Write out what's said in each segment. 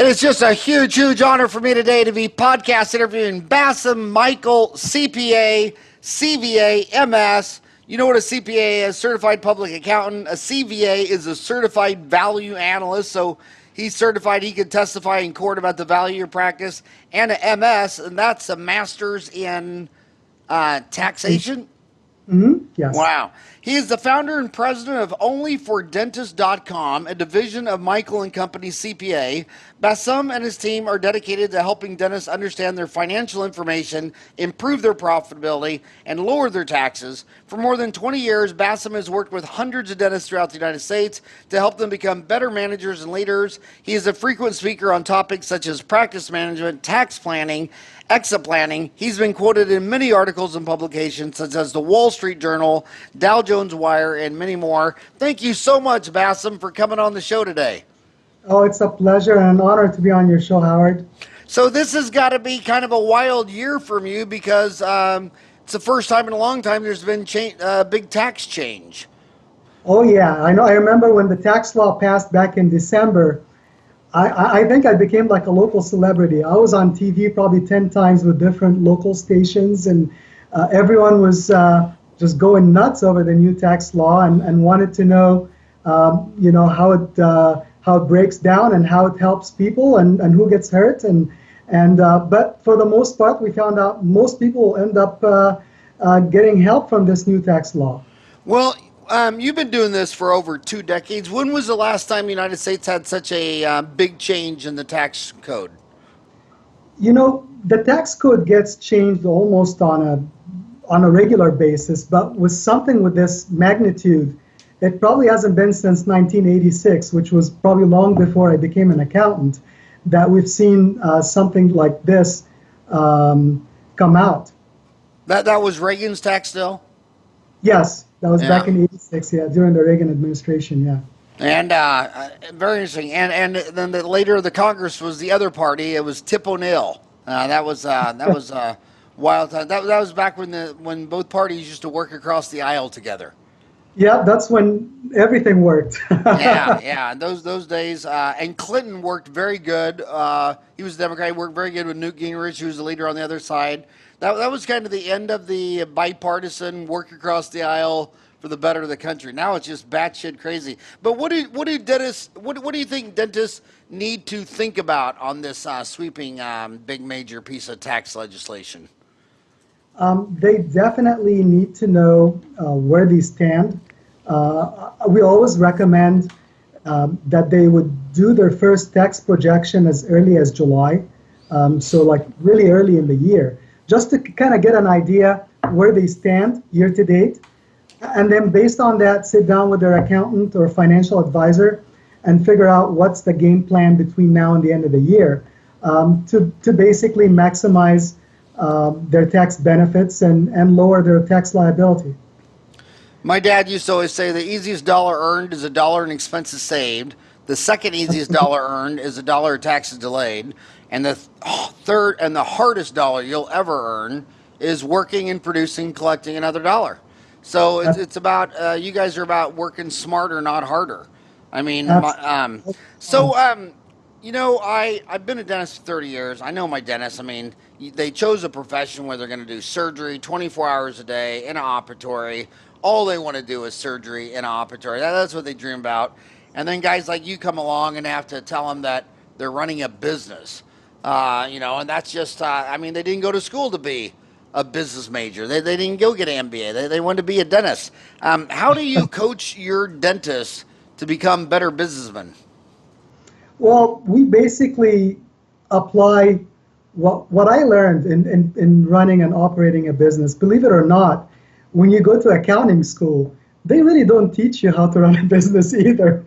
It is just a huge, huge honor for me today to be podcast interviewing Bassim Michael, CPA, CVA, MS. You know what a CPA is, certified public accountant. A CVA is a certified value analyst, so he's certified he can testify in court about the value of your practice. And a MS, and that's a master's in taxation. Yes. Wow. He is the founder and president of OnlyForDentists.com, a division of Michael & Company CPA. Bassim and his team are dedicated to helping dentists understand their financial information, improve their profitability, and lower their taxes. For more than 20 years, Bassim has worked with hundreds of dentists throughout the United States to help them become better managers and leaders. He is a frequent speaker on topics such as practice management, tax planning, exit planning. He's been quoted in many articles and publications such as the Wall Street Journal, Dow Jones Wire, and many more. Thank you so much, Bassim, for coming on the show today. Oh, it's a pleasure and an honor to be on your show, Howard. So this has got to be kind of a wild year from you because it's the first time in a long time there's been big tax change. Oh, yeah. I know. I remember when the tax law passed back in December. I think I became like a local celebrity. I was on TV probably 10 times with different local stations, and everyone was just going nuts over the new tax law and wanted to know, how it breaks down and how it helps people and who gets hurt. But for the most part, we found out most people end up getting help from this new tax law. Well, you've been doing this for over 2 decades. When was the last time the United States had such a big change in the tax code? You know, the tax code gets changed almost on a regular basis, but with something with this magnitude, it probably hasn't been since 1986, which was probably long before I became an accountant, that we've seen something like this come out. That was Reagan's tax bill? Yes. That was back in '86, during the Reagan administration, And very interesting. And then later the Congress was the other party. It was Tip O'Neill. That was a wild time. That was back when both parties used to work across the aisle together. Yeah, that's when everything worked. yeah. Those days. And Clinton worked very good. He was a Democrat. He worked very good with Newt Gingrich, who was the leader on the other side. That was kind of the end of the bipartisan work across the aisle for the better of the country. Now it's just batshit crazy. But what do you think dentists need to think about on this sweeping big major piece of tax legislation? They definitely need to know where they stand. We always recommend that they would do their first tax projection as early as July, so like really early in the year, just to kind of get an idea where they stand year to date. And then based on that, sit down with their accountant or financial advisor and figure out what's the game plan between now and the end of the year to basically maximize their tax benefits and lower their tax liability. My dad used to always say the easiest dollar earned is $1 in expenses saved. The second easiest dollar earned is $1 in taxes delayed. And the third and the hardest dollar you'll ever earn is working and producing, collecting another dollar. So it's about, you guys are about working smarter, not harder. I mean, I've been a dentist for 30 years. I know my dentist. I mean, they chose a profession where they're going to do surgery 24 hours a day in an operatory. All they want to do is surgery in an operatory. That's what they dream about. And then guys like you come along and have to tell them that they're running a business. And that's just, they didn't go to school to be a business major. They didn't go get an MBA. They wanted to be a dentist. How do you coach your dentists to become better businessmen? Well, we basically apply what I learned in running and operating a business. Believe it or not, when you go to accounting school, they really don't teach you how to run a business either.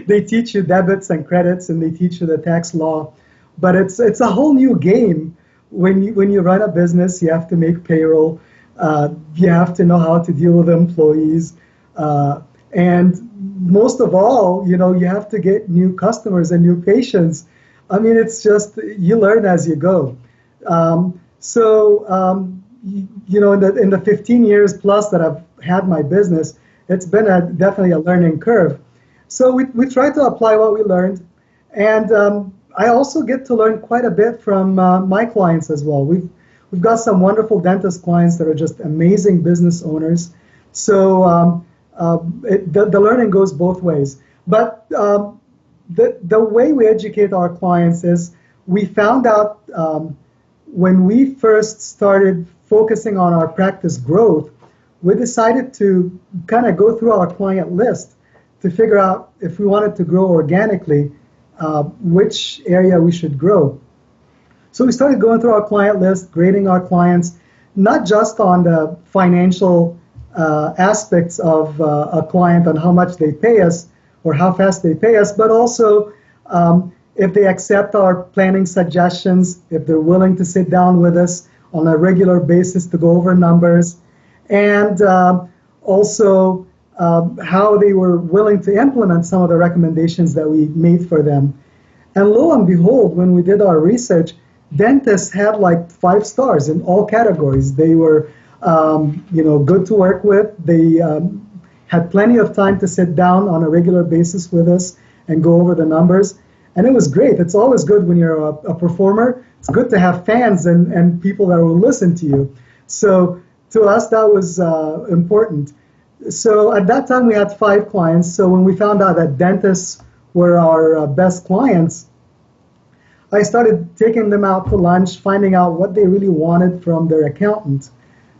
They teach you debits and credits, and they teach you the tax law. But it's a whole new game. When you run a business, you have to make payroll. You have to know how to deal with employees. And most of all, you have to get new customers and new patients. I mean, it's just, you learn as you go. In the 15 years plus that I've had my business, it's been definitely a learning curve. So we try to apply what we learned. And I also get to learn quite a bit from my clients as well. We've got some wonderful dentist clients that are just amazing business owners. So the learning goes both ways. But the way we educate our clients is we found out when we first started focusing on our practice growth, we decided to kind of go through our client list to figure out if we wanted to grow organically, which area we should grow. So we started going through our client list, grading our clients, not just on the financial aspects of a client and how much they pay us or how fast they pay us, but also if they accept our planning suggestions, if they're willing to sit down with us on a regular basis to go over numbers, and also how they were willing to implement some of the recommendations that we made for them. And lo and behold, when we did our research, dentists had like 5 stars in all categories. They were, good to work with. They had plenty of time to sit down on a regular basis with us and go over the numbers. And it was great. It's always good when you're a performer. It's good to have fans and people that will listen to you. So to us, that was important. So at that time, we had 5 clients. So when we found out that dentists were our best clients, I started taking them out to lunch, finding out what they really wanted from their accountant.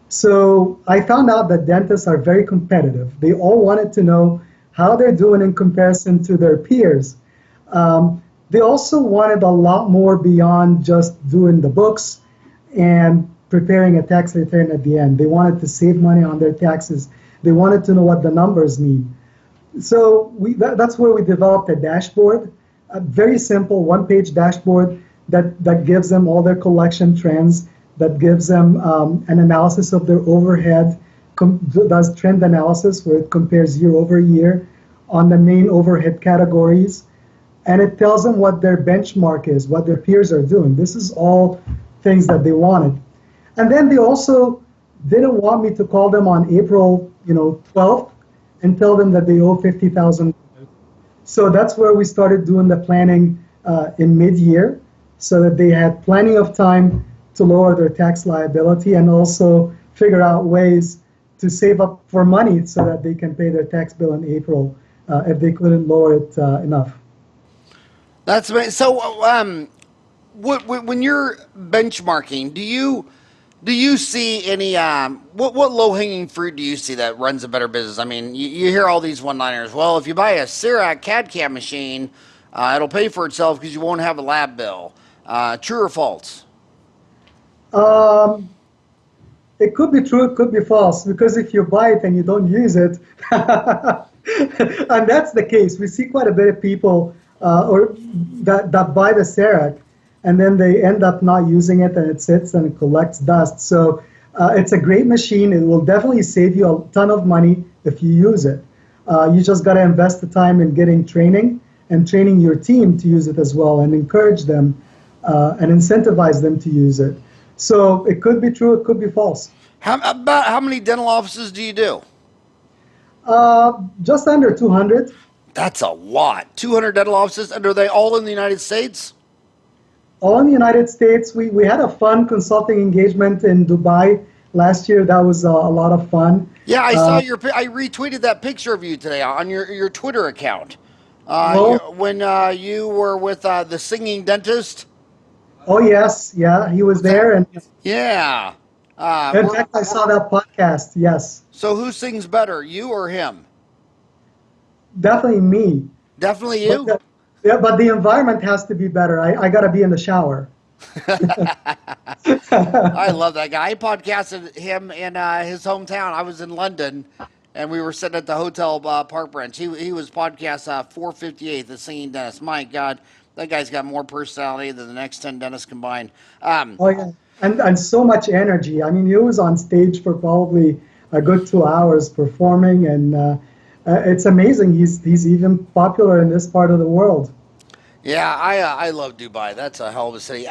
So I found out that dentists are very competitive. They all wanted to know how they're doing in comparison to their peers. They also wanted a lot more beyond just doing the books and preparing a tax return at the end. They wanted to save money on their taxes. They wanted to know what the numbers mean. So that's where we developed a dashboard, a very simple one-page dashboard that gives them all their collection trends, that gives them an analysis of their overhead, does trend analysis where it compares year over year on the main overhead categories, and it tells them what their benchmark is, what their peers are doing. This is all things that they wanted. And then they also didn't want me to call them on April 12th and tell them that they owe $50,000. So that's where we started doing the planning in mid-year so that they had plenty of time to lower their tax liability and also figure out ways to save up for money so that they can pay their tax bill in April if they couldn't lower it enough. That's amazing. So, when you're benchmarking, do you see any what low hanging fruit do you see that runs a better business? I mean, you hear all these one liners. Well, if you buy a Cerac CAD CAM machine, it'll pay for itself because you won't have a lab bill. True or false? Um, it could be true, it could be false, because if you buy it and you don't use it, and that's the case, we see quite a bit of people or that buy the Cerac and then they end up not using it and it sits and it collects dust. So it's a great machine. It will definitely save you a ton of money if you use it. You just got to invest the time in getting training and training your team to use it as well and encourage them and incentivize them to use it. So it could be true, it could be false. How many dental offices do you do? Just under 200. That's a lot. 200 dental offices, and are they all in the United States? All in the United States. We had a fun consulting engagement in Dubai last year. That was a lot of fun. Yeah, I saw I retweeted that picture of you today on your Twitter account. Well, When you were with the singing dentist. oh yes, yeah, he was Was that? there, and Yeah. in fact, I saw that podcast. Yes, So who sings better, you or him? definitely me. Definitely But you. yeah, but the environment has to be better. I got to be in the shower. I love that guy. I podcasted him in his hometown. I was in London, and we were sitting at the hotel park bench. He was podcast 458, the singing dentist. My God, that guy's got more personality than the next 10 dentists combined. Oh yeah, and so much energy. I mean, he was on stage for probably a good 2 hours performing, and it's amazing. He's even popular in this part of the world. Yeah, I love Dubai. That's a hell of a city.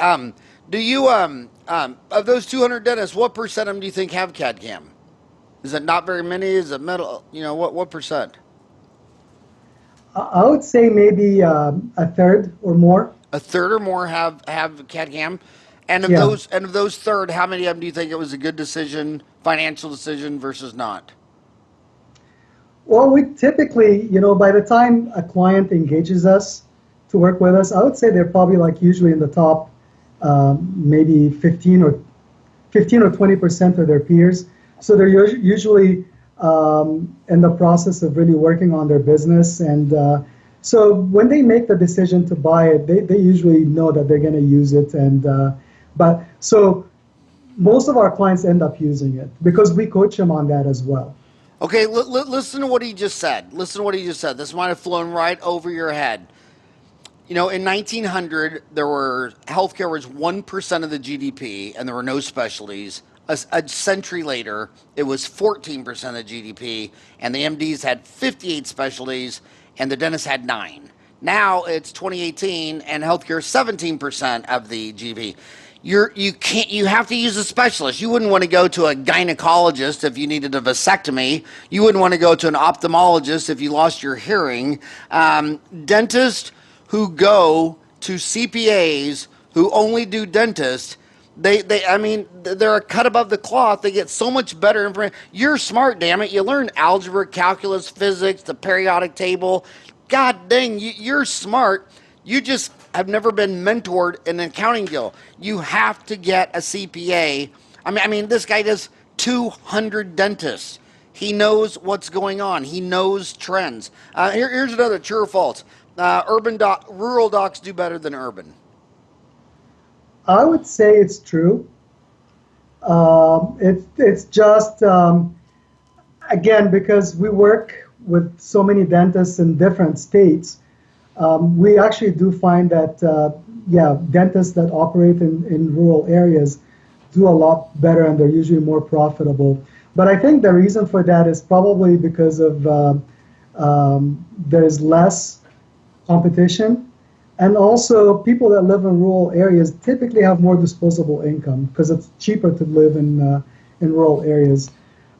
Do you of those 200 dentists, what percent of them do you think have CAD CAM? Is it not very many? Is it middle? What percent? I would say maybe a third or more. A third or more have CAD CAM, and of Yeah. those third, how many of them do you think it was a good decision, financial decision versus not? Well, we typically, by the time a client engages us to work with us, I would say they're probably like usually in the top, maybe 20% of their peers. So they're usually in the process of really working on their business. And so when they make the decision to buy it, they usually know that they're going to use it. But so most of our clients end up using it because we coach them on that as well. Okay, listen to what he just said. Listen to what he just said. This might have flown right over your head. In 1900, there were healthcare was 1% of the GDP, and there were no specialties. A century later, it was 14% of GDP, and the MDs had 58 specialties, and the dentists had 9. Now it's 2018, and healthcare is 17% of the GDP. You have to use a specialist. You wouldn't want to go to a gynecologist if you needed a vasectomy. You wouldn't want to go to an ophthalmologist if you lost your hearing. Dentists who go to CPAs who only do dentists, I mean, they're a cut above the cloth. They get so much better information. You're smart, damn it. You learn algebra, calculus, physics, the periodic table. God dang, you're smart. You just have never been mentored in an accounting guild. You have to get a CPA. I mean, this guy does 200 dentists. He knows what's going on. He knows trends. Here's another true or false. Rural docs do better than urban. I would say it's true. It's just again because we work with so many dentists in different states. We actually do find that yeah, dentists that operate in rural areas do a lot better and they're usually more profitable. But I think the reason for that is probably because of there's less competition. And also, people that live in rural areas typically have more disposable income because it's cheaper to live in rural areas.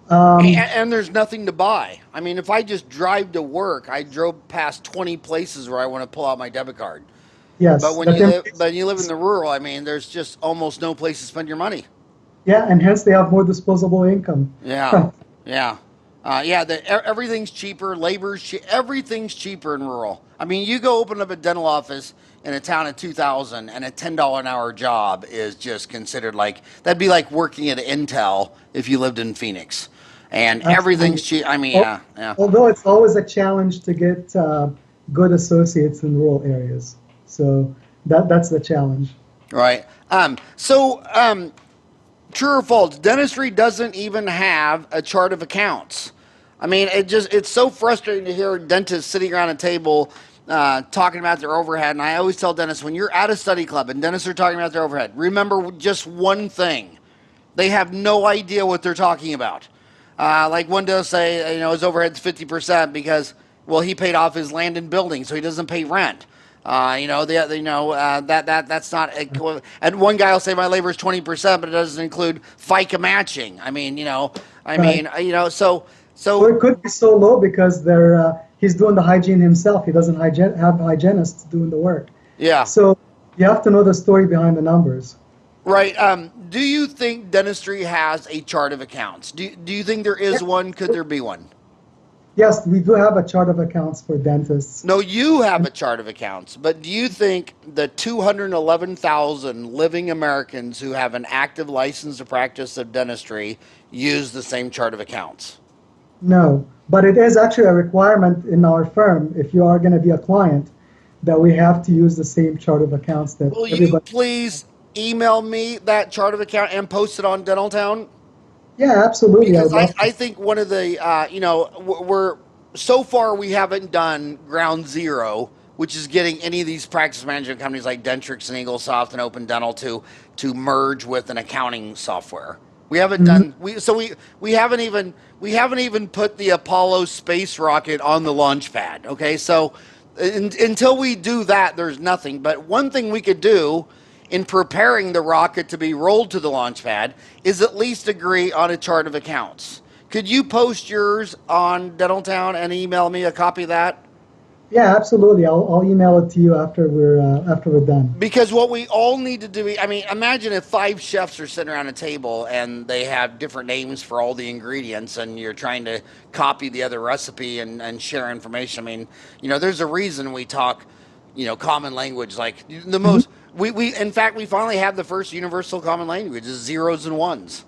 And there's nothing to buy. I mean, if I just drive to work, I drove past 20 places where I want to pull out my debit card. But Yes, when that you live in the rural, I mean, there's just almost no place to spend your money. yeah, and hence they have more disposable income. Yeah, yeah, yeah. Everything's cheaper. Everything's cheaper in rural. I mean, you go open up a dental office in a town of 2,000, and a $10 an hour job is just considered like that'd be like working at Intel if you lived in Phoenix, and everything's Absolutely. cheap. I mean, Al- yeah, yeah, Although it's always a challenge to get good associates in rural areas, so that's the challenge. right. True or false? Dentistry doesn't even have a chart of accounts. I mean, it's so frustrating to hear dentists sitting around a table talking about their overhead. And I always tell dentists when you're at a study club and dentists are talking about their overhead, remember just one thing: they have no idea what they're talking about. Like one does say, his overhead's 50% because, well, he paid off his land and building, so he doesn't pay rent. That's not. And one guy will say my labor is 20%, but it doesn't include FICA matching. Right. Or So it could be so low because he's doing the hygiene himself. He doesn't have hygienists doing the work. yeah, So you have to know the story behind the numbers. right. Do you think dentistry has a chart of accounts? Do you think there is one? Could there be one? Yes, we do have a chart of accounts for dentists. No, you have a chart of accounts, but do you think the 211,000 living Americans who have an active license to practice of dentistry use the same chart of accounts? No, but it is actually a requirement in our firm if you are going to be a client that we have to use the same chart of accounts that Will you everybody. please email me that chart of account and post it on Dental Town? Yeah, absolutely. I Because would love to. I think one of the, we're so far we haven't done ground zero, which is getting any of these practice management companies like Dentrix and Eaglesoft and Open Dental to merge with an accounting software. We haven't Mhm. done we haven't even put the Apollo space rocket on the launch pad. Okay, so until we do that, there's nothing. But one thing we could do in preparing the rocket to be rolled to the launch pad is at least agree on a chart of accounts. Could you post yours on Dental Town and email me a copy of that? Yeah, absolutely. I'll email it to you after we're done. Because what we all need to do, I mean, imagine if five chefs are sitting around a table and they have different names for all the ingredients and you're trying to copy the other recipe and share information. I mean, there's a reason we talk, common language. Like the Mhm. most, in fact, we finally have the first universal common language is zeros and ones.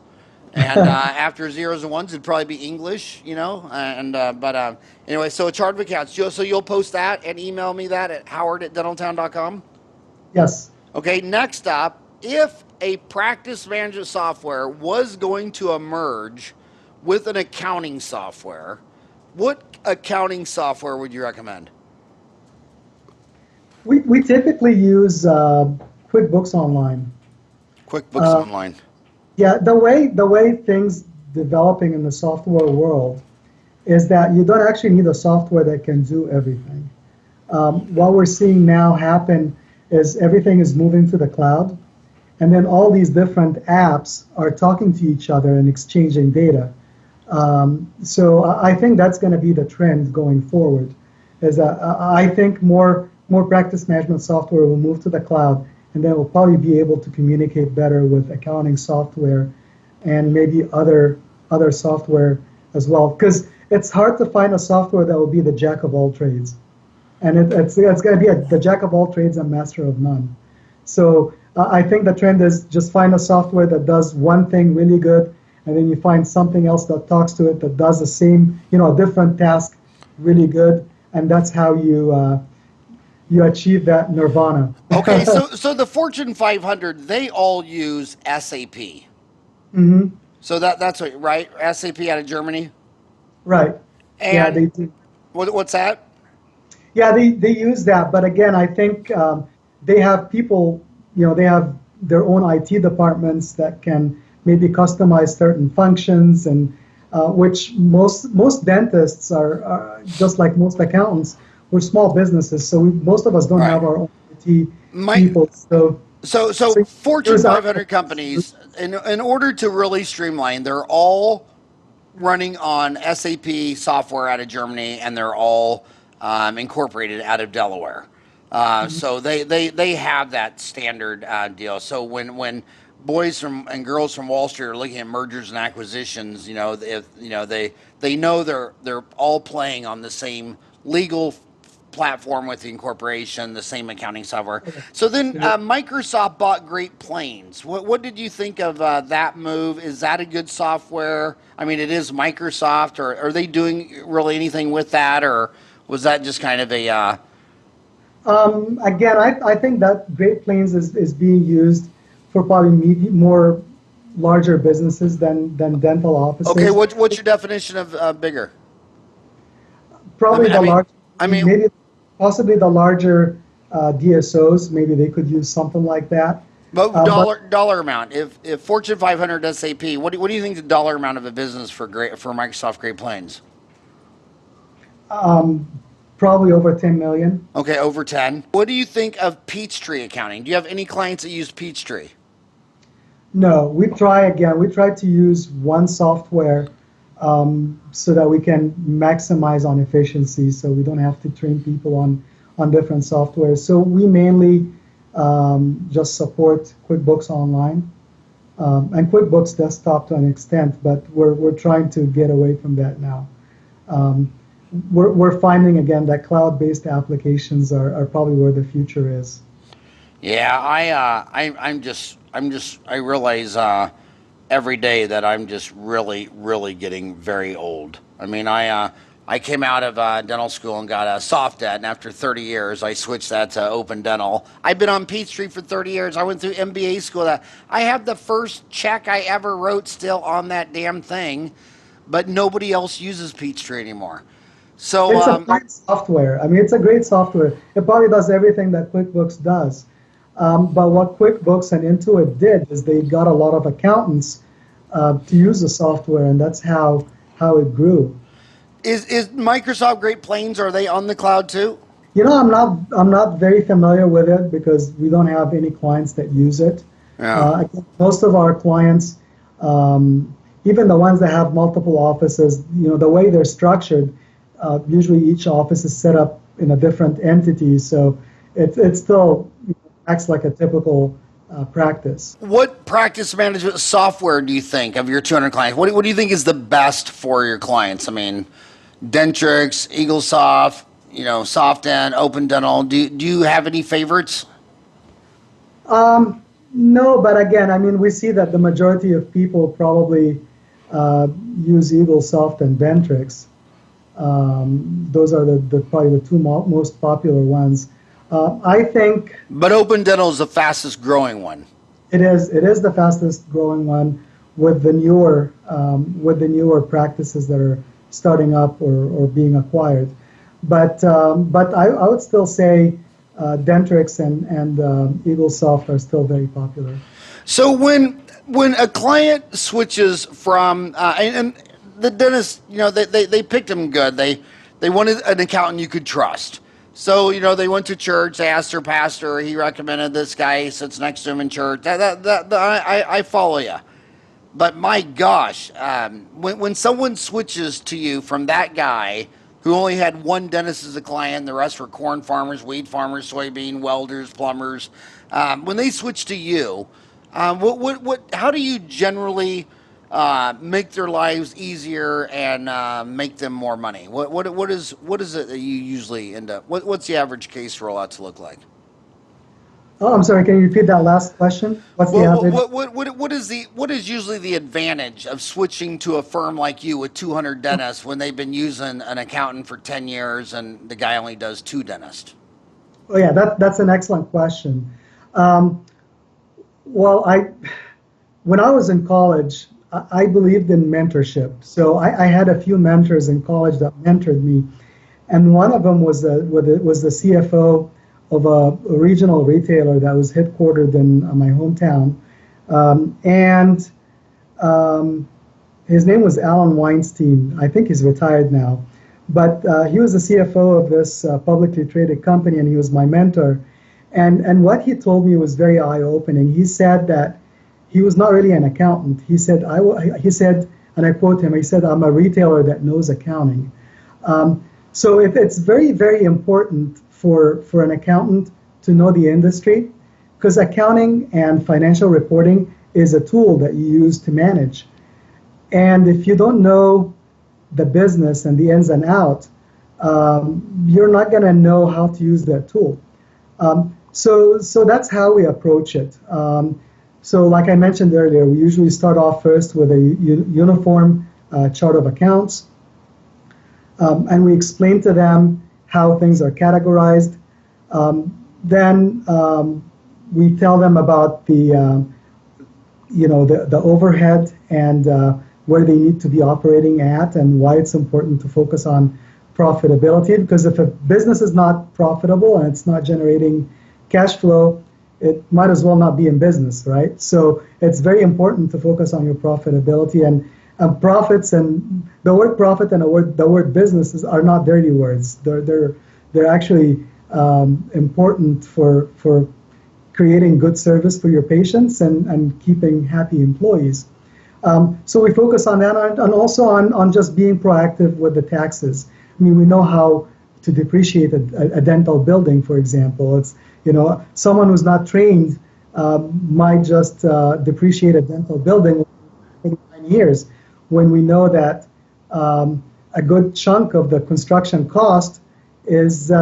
And after zeros and ones, it'd probably be English, but anyway, so a chart of accounts. So you'll post that and email me that at howard@dentaltown.com. Yes. Okay, next up, if a practice management software was going to emerge with an accounting software, what accounting software would you recommend? We typically use QuickBooks Online. QuickBooks Uh, Online. yeah, the way things developing in the software world is that you don't actually need a software that can do everything. What we're seeing now happen is everything is moving to the cloud, and then all these different apps are talking to each other and exchanging data. So I think that's going to be the trend going forward. Is that I think more practice management software will move to the cloud, and then we'll probably be able to communicate better with accounting software and maybe other software as well. Because it's hard to find a software that will be the jack of all trades, and it's going to be the jack of all trades and master of none. So I think the trend is just find a software that does one thing really good, and then you find something else that talks to it that does the same, a different task really good, and that's how you achieve that nirvana. Okay, so the Fortune 500, they all use SAP. Hmm. So that's what, right? SAP out of Germany. Right. Yeah, And they do. what's that? Yeah, they use that, but again, I think they have people, they have their own IT departments that can maybe customize certain functions, and which most dentists are just like most accountants. We're small businesses, so most of us don't Right. have our own IT My people. so So Fortune use our 500 companies, in order to really streamline, they're all running on SAP software out of Germany, and they're all incorporated out of Delaware. So they have that standard deal. So when boys and girls from Wall Street are looking at mergers and acquisitions, if they know they're all playing on the same legal platform with the incorporation, the same accounting software. So then Microsoft bought Great Plains. What did you think of that move? Is that a good software? I mean, it is Microsoft, or are they doing really anything with that, or was that just kind of a Again, I think that Great Plains is being used for probably more larger businesses than dental okay? offices. What's your definition of bigger? I Probably mean, I the mean, large, I mean, maybe possibly the larger DSOs. Maybe they could use something like that. but But dollar amount. If Fortune 500 SAP, what do you think the dollar amount of a business for Microsoft Great Plains? um, probably over 10 million. Okay, over 10. What do you think of Peachtree accounting? Do you have any clients that use Peachtree? No, we try to use one software so that we can maximize on efficiency, so we don't have to train people on different softwares. So we mainly just support QuickBooks Online and QuickBooks Desktop to an extent, but we're trying to get away from that now. Um, we're finding again that cloud-based applications are probably where the future is. Yeah, I realize every day that I'm just really, really getting very old. I mean, I came out of dental school and got a soft debt, and after 30 years, I switched that to open dental. I've been on Peachtree for 30 years. I went through MBA school. That I have the first check I ever wrote still on that damn thing, but nobody else uses Peachtree anymore. So, It's a great software. I mean, it's a great software. It probably does everything that QuickBooks does. But what QuickBooks and Intuit did is they got a lot of accountants to use the software, and that's how it grew. is Microsoft Great Plains? Are they on the cloud too? I'm not very familiar with it because we don't have any clients that use it. Yeah. I think most of our clients, even the ones that have multiple offices, the way they're structured, usually each office is set up in a different entity. So it still acts like a typical practice. What practice management software do you think of your 200 clients? What do you think is the best for your clients? I mean, Dentrix, EagleSoft, SoftDent, Open Dental. Do you have any favorites? No, but again, I mean, we see that the majority of people probably uh, use EagleSoft and Dentrix. Those are the probably the two most popular ones. I think But Open Dental is the fastest growing one. it is the fastest growing one with the newer practices that are starting up or being acquired. But I would still say Dentrix and EagleSoft are still very popular. So when a client switches from and the dentist, they picked him good. They wanted an accountant you could trust. So they went to church. They asked their pastor. He recommended this guy. He sits next to him in church. I follow you. But my gosh, when someone switches to you from that guy who only had one dentist as a client, the rest were corn farmers, wheat farmers, soybean welders, plumbers. When they switch to you, how do you generally make their lives easier and make them more money? What is it that you usually end up? What's the average case rollout to look like? Oh, I'm sorry. Can you repeat that last question? What's the Well, average? what is usually the advantage of switching to a firm like you with 200 dentists when they've been using an accountant for 10 years and the guy only does two dentists? Oh yeah, that's an excellent question. Um, well, when I was in college, I believed in mentorship. So I had a few mentors in college that mentored me, and one of them was the CFO of a regional retailer that was headquartered in my hometown, and um, his name was Alan Weinstein. I think he's retired now, but he was the CFO of this publicly traded company, and he was my mentor. And what he told me was very eye-opening. He said that he was not really an accountant. He said, and I quote him. He said, "I'm a retailer that knows accounting." So it's very, very important for an accountant to know the industry, because accounting and financial reporting is a tool that you use to manage. And if you don't know the business and the ins and outs, you're not going to know how to use that tool. So that's how we approach it. So like I mentioned earlier, we usually start off first with a uniform chart of accounts, and we explain to them how things are categorized. Then we tell them about the overhead and where they need to be operating at, and why it's important to focus on profitability. Because if a business is not profitable and it's not generating cash flow, it might as well not be in business, right? So it's very important to focus on your profitability, and profits, and the word profit and the word businesses are not dirty words. They're actually important for creating good service for your patients and keeping happy employees. So we focus on that, and also on just being proactive with the taxes. I mean, we know how to depreciate a dental building, for example. It's, someone who's not trained might just depreciate a dental building for 29 years, when we know that a good chunk of the construction cost is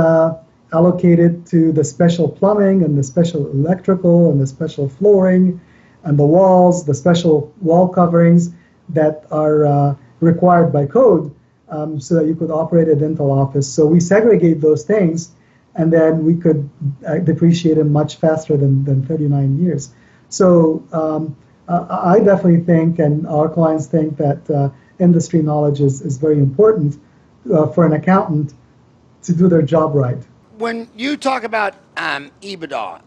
allocated to the special plumbing and the special electrical and the special flooring and the walls, the special wall coverings that are required by code, so that you could operate a dental office. So we segregate those things, and then we could depreciate them much faster than 39 years. So I definitely think, and our clients think, that industry knowledge is very important for an accountant to do their job right. When you talk about EBITDA,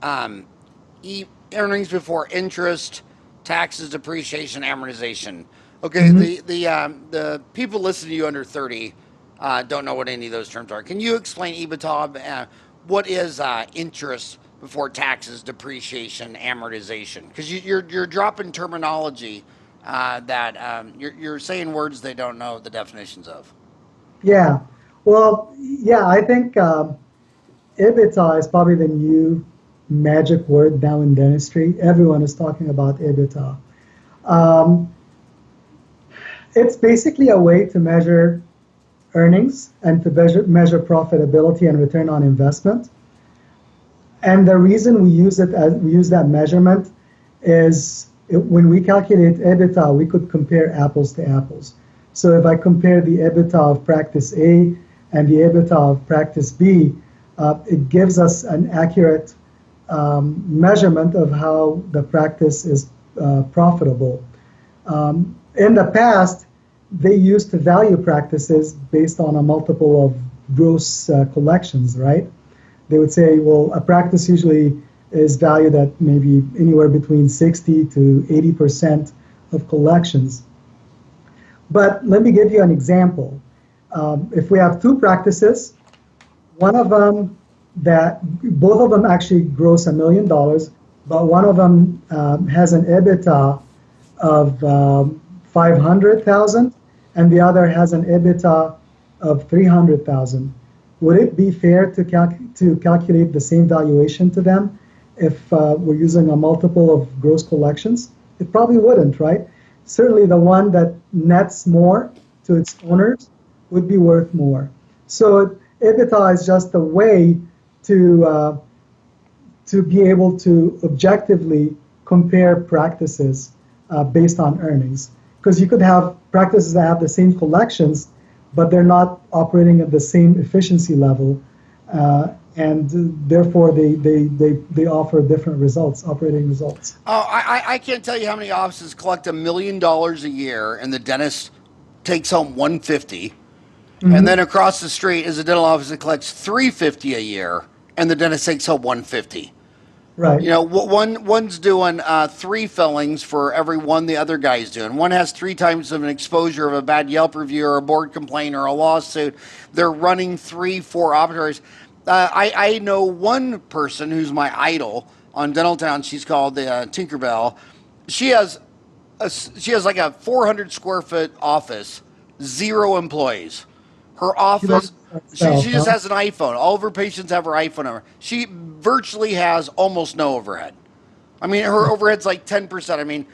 earnings before interest, taxes, depreciation, amortization. Okay, Mhm. the people listening to you under 30 don't know what any of those terms are. Can you explain EBITDA? What is interest before taxes, depreciation, amortization? Because you're dropping terminology that you're saying words they don't know the definitions of. Yeah. Well, yeah, I think EBITDA is probably the new magic word now in dentistry. Everyone is talking about EBITDA. Um, it's basically a way to measure earnings and to measure profitability and return on investment. And the reason we use that measurement is when we calculate EBITDA, we could compare apples to apples. So if I compare the EBITDA of practice A and the EBITDA of practice B, it gives us an accurate measurement of how the practice is profitable. In the past, they used to value practices based on a multiple of gross collections, right? They would say, well, a practice usually is valued at maybe anywhere between 60 to 80% of collections. But let me give you an example. If we have two practices, one of them that both of them actually gross $1 million, but one of them has an EBITDA of 500,000 and the other has an EBITDA of 300,000. Would it be fair to calculate the same valuation to them if we're using a multiple of gross collections? It probably wouldn't, right? Certainly the one that nets more to its owners would be worth more. So EBITDA is just a way to be able to objectively compare practices based on earnings. Because you could have practices that have the same collections, but they're not operating at the same efficiency level, and therefore they offer different results, operating results. Oh, I can't tell you how many offices collect $1 million a year, and the dentist takes home 150. And then Mm-hmm. across the street is a dental office that collects 350 a year, and the dentist takes home 150. Right. You know, one's doing three fillings for every one the other guy's doing. One has three times of an exposure of a bad Yelp review or a board complaint or a lawsuit. They're running three, four operatories. I know one person who's my idol on Dental Town. She's called the Tinkerbell. She has she has like a 400 square foot office, zero employees. Her She does office, it herself, she just huh? has an iPhone. All of her patients have her iPhone number. She virtually has almost no overhead. I mean, her overhead's like 10%.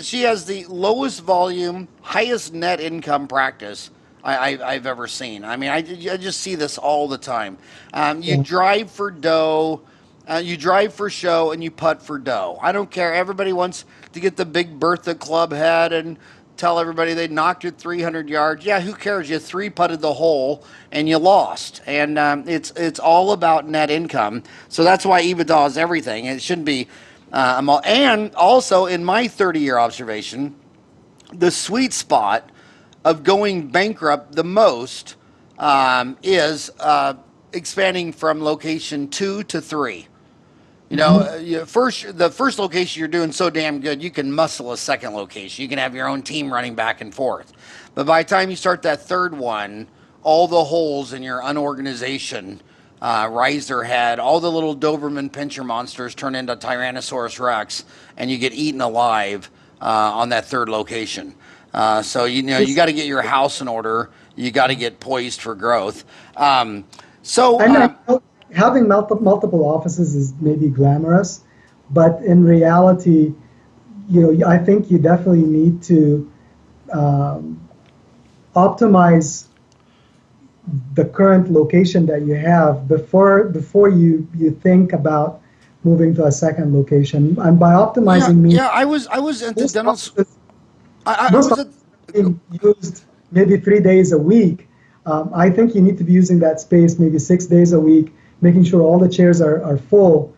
She has the lowest volume, highest net income practice I've ever seen. I just see this all the time. You Yeah. drive for dough, you drive for show, and you putt for dough. I don't care. Everybody wants to get the big Bertha club head and tell everybody they knocked it 300 yards. Yeah, who cares? You three putted the hole and you lost. And it's all about net income. So that's why EBITDA is everything. It shouldn't be. And also, in my 30-year observation, the sweet spot of going bankrupt the most is expanding from location 2 to 3. You know, Mm-hmm. the first location you're doing so damn good, you can muscle a second location. You can have your own team running back and forth. But by the time you start that third one, all the holes in your unorganization rise their head. All the little Doberman pincher monsters turn into Tyrannosaurus Rex, and you get eaten alive on that third location. So you got to get your house in order. You got to get poised for growth. Um, so And I um, know having multiple offices is maybe glamorous, but in reality, I think you definitely need to um, optimize the current location that you have before you think about moving to a second location. And by yeah, optimizing means yeah. I was into most dental. offices I most was offices at. are being used maybe 3 days a week. I think you need to be using that space maybe 6 days a week, making sure all the chairs are full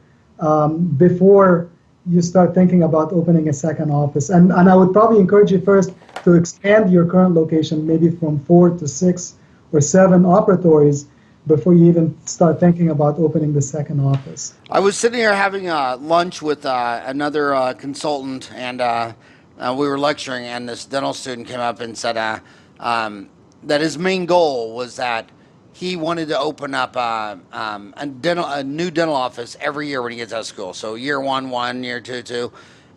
before you start thinking about opening a second office. And I would probably encourage you first to expand your current location, maybe from 4 to 6 or 7 operatories before you even start thinking about opening the second office. I was sitting here having lunch with another consultant, and we were lecturing, and this dental student came up and said that his main goal was that he wanted to open up a new dental office every year when he gets out of school. So year one, year two, two.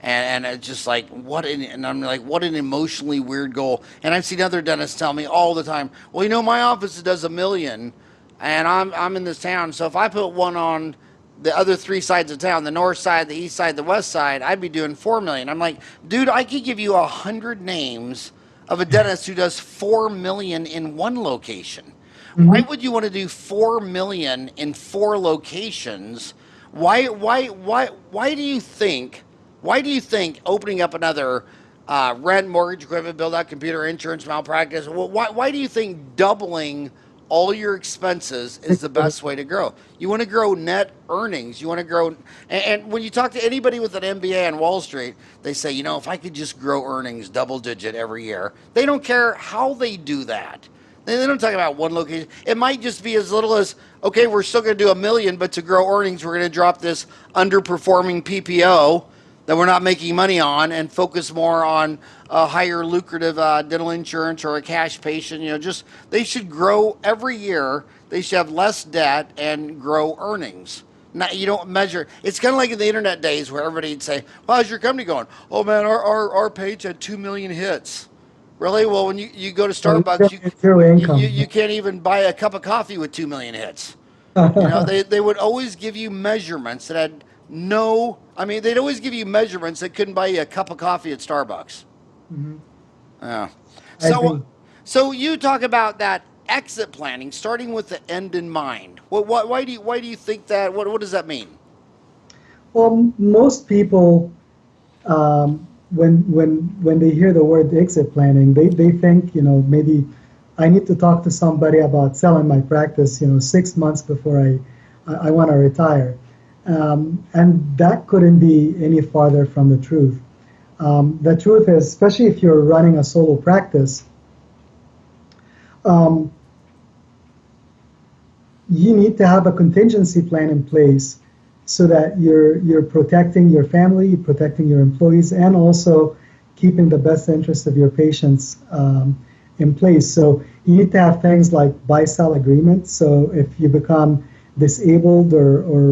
And it's just like and I'm like, what an emotionally weird goal. And I've seen other dentists tell me all the time, well, my office does 1 million, and I'm in this town, so if I put one on the other three sides of town, the north side, the east side, the west side, I'd be doing 4 million. I'm like, dude, I could give you 100 names of a dentist who does 4 million in one location. Why Hmm. would you want to do 4 million in four locations? Why do you think? Why do you think opening up another rent, mortgage, equipment, build out, computer, insurance, malpractice? Why do you think doubling all your expenses is the best way to grow? You want to grow net earnings. You want to grow, and when you talk to anybody with an MBA on Wall Street, they say, if I could just grow earnings double digit every year, they don't care how they do that. They don't talk about one location. It might just be as little as, okay, we're still going to do 1 million, but to grow earnings, we're going to drop this underperforming PPO that we're not making money on and focus more on a higher lucrative dental insurance or a cash patient. Just they should grow every year. They should have less debt and grow earnings. Not, you don't measure. It's kind of like in the internet days where everybody'd say, well, how's your company going? Oh, man, our page had 2 million hits. Really? Well, when you go to So Starbucks, zero income. you can't even buy a cup of coffee with 2 million hits. Yeah. They would always give you measurements that had no. I mean, they'd always give you measurements that couldn't buy you a cup of coffee at Starbucks. Hmm. Yeah. I So, agree. so you talk about that exit planning, starting with the end in mind. Why do you think that? What does that mean? Well, most people, when they hear the word exit planning, they think, maybe I need to talk to somebody about selling my practice, 6 months before I want to retire. And that couldn't be any farther from the truth. The truth is, especially if you're running a solo practice, um, you need to have a contingency plan in place so that you're protecting your family, you're protecting your employees, and also keeping the best interests of your patients in place. So you need to have things like buy-sell agreements. So if you become disabled or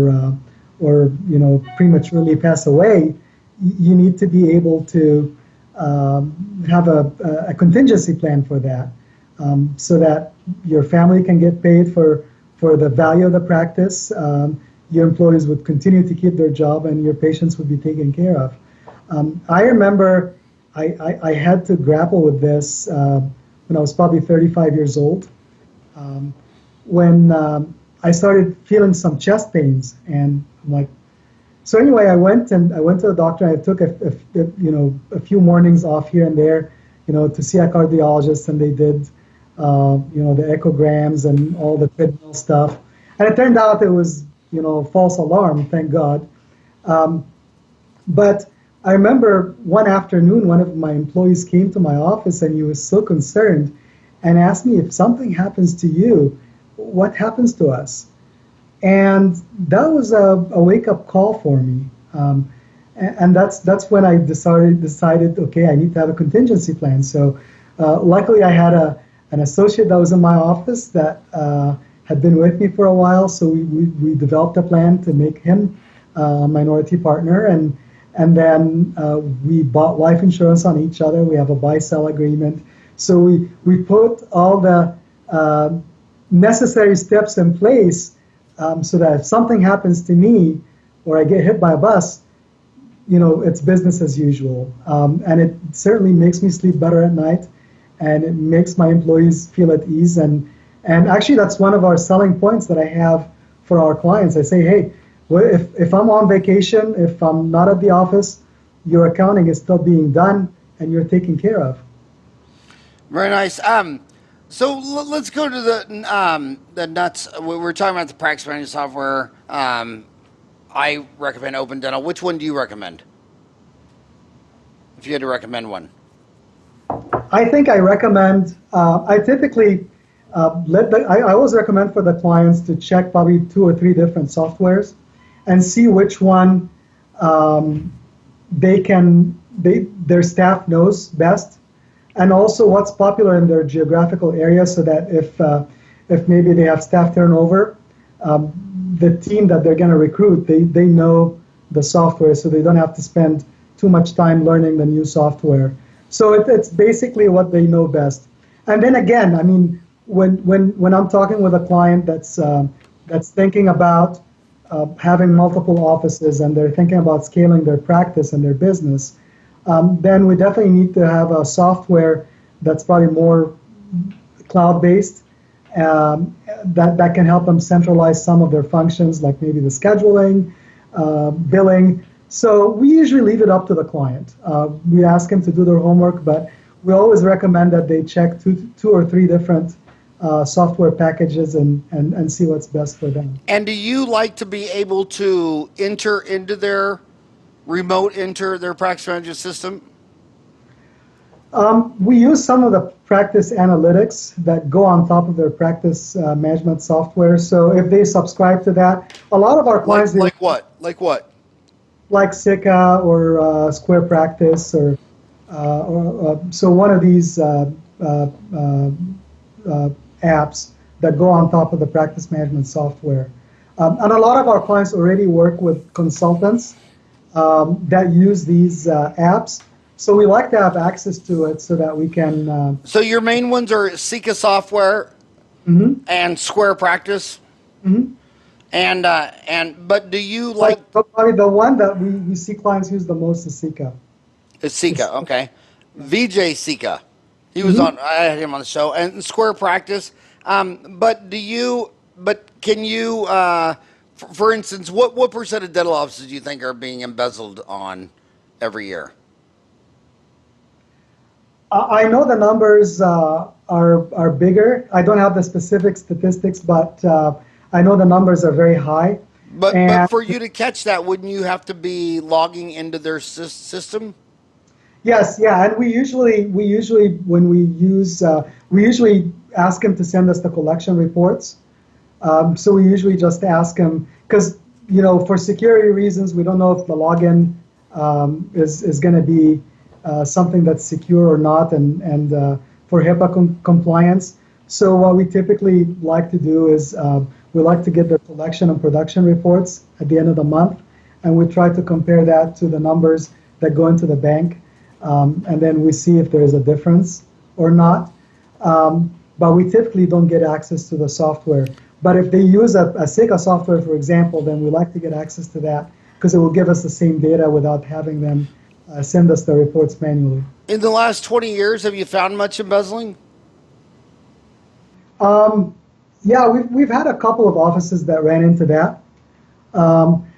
prematurely pass away, you need to be able to have a contingency plan for that, so that your family can get paid for the value of the practice. Your employees would continue to keep their job, and your patients would be taken care of. I remember I had to grapple with this when I was probably 35 years old, um, when I started feeling some chest pains, and I'm like, so anyway, I went to the doctor. I took a few mornings off here and there, to see a cardiologist, and they did the echograms and all the treadmill stuff. And it turned out it was, false alarm, thank God. Um, but I remember one afternoon, one of my employees came to my office and he was so concerned and asked me, if something happens to you, what happens to us? And that was a wake-up call for me. And that's when I decided, okay, I need to have a contingency plan. So luckily I had an associate that was in my office that had been with me for a while. So we developed a plan to make him a minority partner. And then we bought life insurance on each other. We have a buy-sell agreement. So we put all the necessary steps in place, so that if something happens to me or I get hit by a bus, it's business as usual. And it certainly makes me sleep better at night, and it makes my employees feel at ease. And actually, that's one of our selling points that I have for our clients. I say, hey, well, if I'm on vacation, if I'm not at the office, your accounting is still being done and you're taken care of. Very nice. So let's go to the nuts. We're talking about the practice management software. I recommend Open Dental. Which one do you recommend? If you had to recommend one. I think I recommend, I typically I always recommend for the clients to check probably two or three different softwares and see which one um, their staff knows best, and also what's popular in their geographical area, so that if maybe they have staff turnover, the team that they're going to recruit, they know the software, so they don't have to spend too much time learning the new software. So it's basically what they know best. And then again, I mean, when I'm talking with a client that's thinking about having multiple offices and they're thinking about scaling their practice and their business, then we definitely need to have a software that's probably more cloud-based, that can help them centralize some of their functions, like maybe the scheduling, billing. So we usually leave it up to the client. We ask them to do their homework, but we always recommend that they check two or three different software packages and see what's best for them. And do you like to be able to enter into their their practice management system? We use some of the practice analytics that go on top of their practice management software. So if they subscribe to that, a lot of our clients Like what? Like what? like Sika or Square Practice or so one of these apps that go on top of the practice management software. And a lot of our clients already work with consultants that use these apps. So we like to have access to it so that we can. So your main ones are Sika Software and Square Practice. But do you like? Probably the one that we see clients use the most is Sika. It's Sika, okay. VJ Sika, he was on. I had him on the show, and Square Practice. But do you? But can you? For instance, what percent of dental offices do you think are being embezzled on every year? I know the numbers are bigger. I don't have the specific statistics, but I know the numbers are very high. But for you to catch that, wouldn't you have to be logging into their system? Yes, yeah, and we usually when we use we usually ask them to send us the collection reports. So we usually just ask them because for security reasons we don't know if the login is going to be something that's secure or not, and for HIPAA compliance. So what we typically like to do is we like to get the collection and production reports at the end of the month, and we try to compare that to the numbers that go into the bank, and then we see if there is a difference or not. But we typically don't get access to the software. But if they use a Sika software, for example, then we like to get access to that because it will give us the same data without having them send us the reports manually. In the last 20 years, have you found much embezzling? Yeah, we've had a couple of offices that ran into that.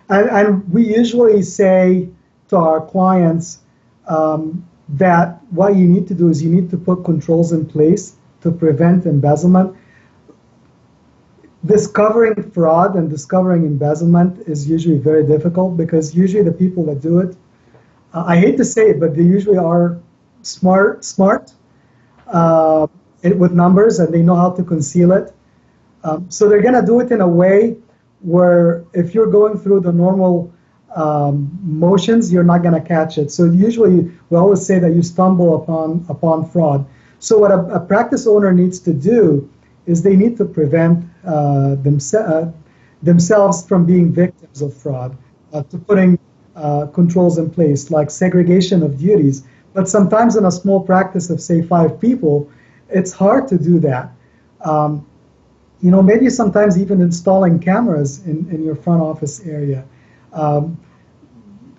And we usually say to our clients that what you need to do is you need to put controls in place to prevent embezzlement. Discovering fraud and discovering embezzlement is usually very difficult because usually the people that do it, I hate to say it, but they usually are smart with numbers and they know how to conceal it. So they're going to do it in a way where if you're going through the normal motions, you're not going to catch it. So usually we always say that you stumble upon fraud. So what a practice owner needs to do is they need to prevent themselves from being victims of fraud, to putting controls in place like segregation of duties. But sometimes in a small practice of, say, 5 people, it's hard to do that. Maybe sometimes even installing cameras in your front office area.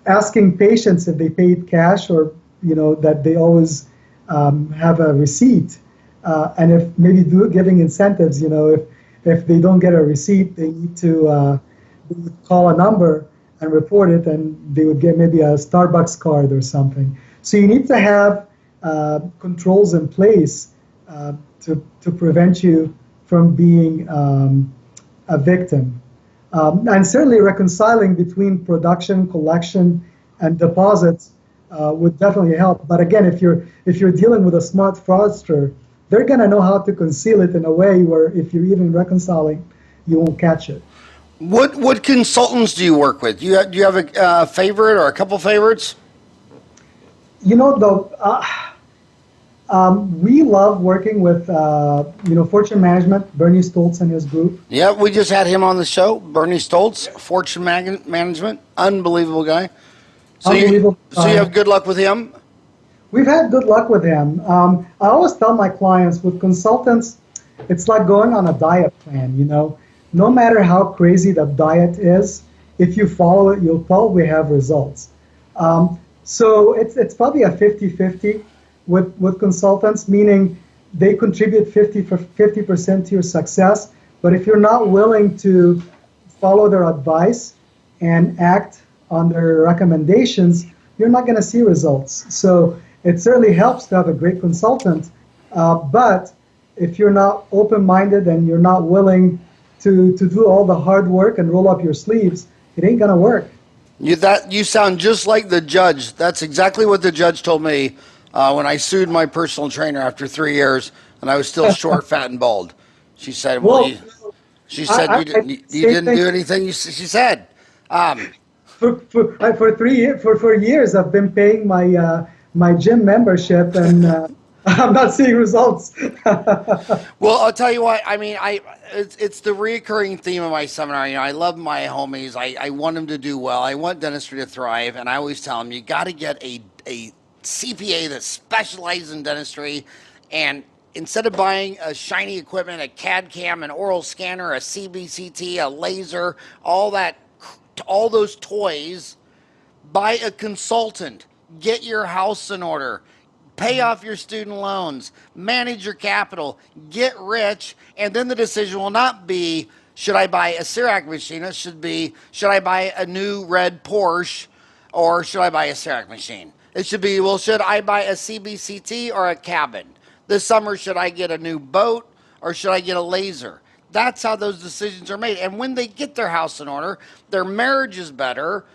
Asking patients if they paid cash or, that they always have a receipt. And if maybe giving incentives, if they don't get a receipt, they need to they would call a number and report it, and they would get maybe a Starbucks card or something. So you need to have controls in place to prevent you from being a victim. And certainly reconciling between production, collection, and deposits would definitely help. But again, if you're dealing with a smart fraudster, they're going to know how to conceal it in a way where if you're even reconciling, you won't catch it. What consultants do you work with? Do you have a favorite or a couple favorites? We love working with Fortune Management, Bernie Stoltz and his group. Yeah, we just had him on the show, Bernie Stoltz, Fortune Management, unbelievable guy. So you Unbelievable so you guy. have good luck with him? We've had good luck with him. I always tell my clients with consultants, it's like going on a diet plan, you know. No matter how crazy the diet is, if you follow it, you'll probably have results. So it's probably a 50-50 with consultants, meaning they contribute 50% to your success. But if you're not willing to follow their advice and act on their recommendations, you're not going to see results. So it certainly helps to have a great consultant, but if you're not open-minded and you're not willing to do all the hard work and roll up your sleeves, it ain't going to work. You sound just like the judge. That's exactly what the judge told me when I sued my personal trainer after 3 years, and I was still short, fat, and bald. She said, "Well, Well, you," she said, I did the you same didn't thing do anything." She said, um, for 3 years. For years, I've been paying my gym membership, and I'm not seeing results. "Well, I'll tell you what. I mean, it's the reoccurring theme of my seminar. You know, I love my homies. I want them to do well. I want dentistry to thrive, and I always tell them you got to get a CPA that specializes in dentistry, and instead of buying a shiny equipment, a CAD cam, an oral scanner, a CBCT, a laser, all that, all those toys, buy a consultant, get your house in order, pay off your student loans, manage your capital, get rich, and then the decision will not be should I buy a Cerac machine? It should be should I buy a new red Porsche or should I buy a Cerac machine? It should be well, should I buy a CBCT or a cabin? This summer, should I get a new boat or should I get a laser? That's how those decisions are made. And when they get their house in order, their marriage is better.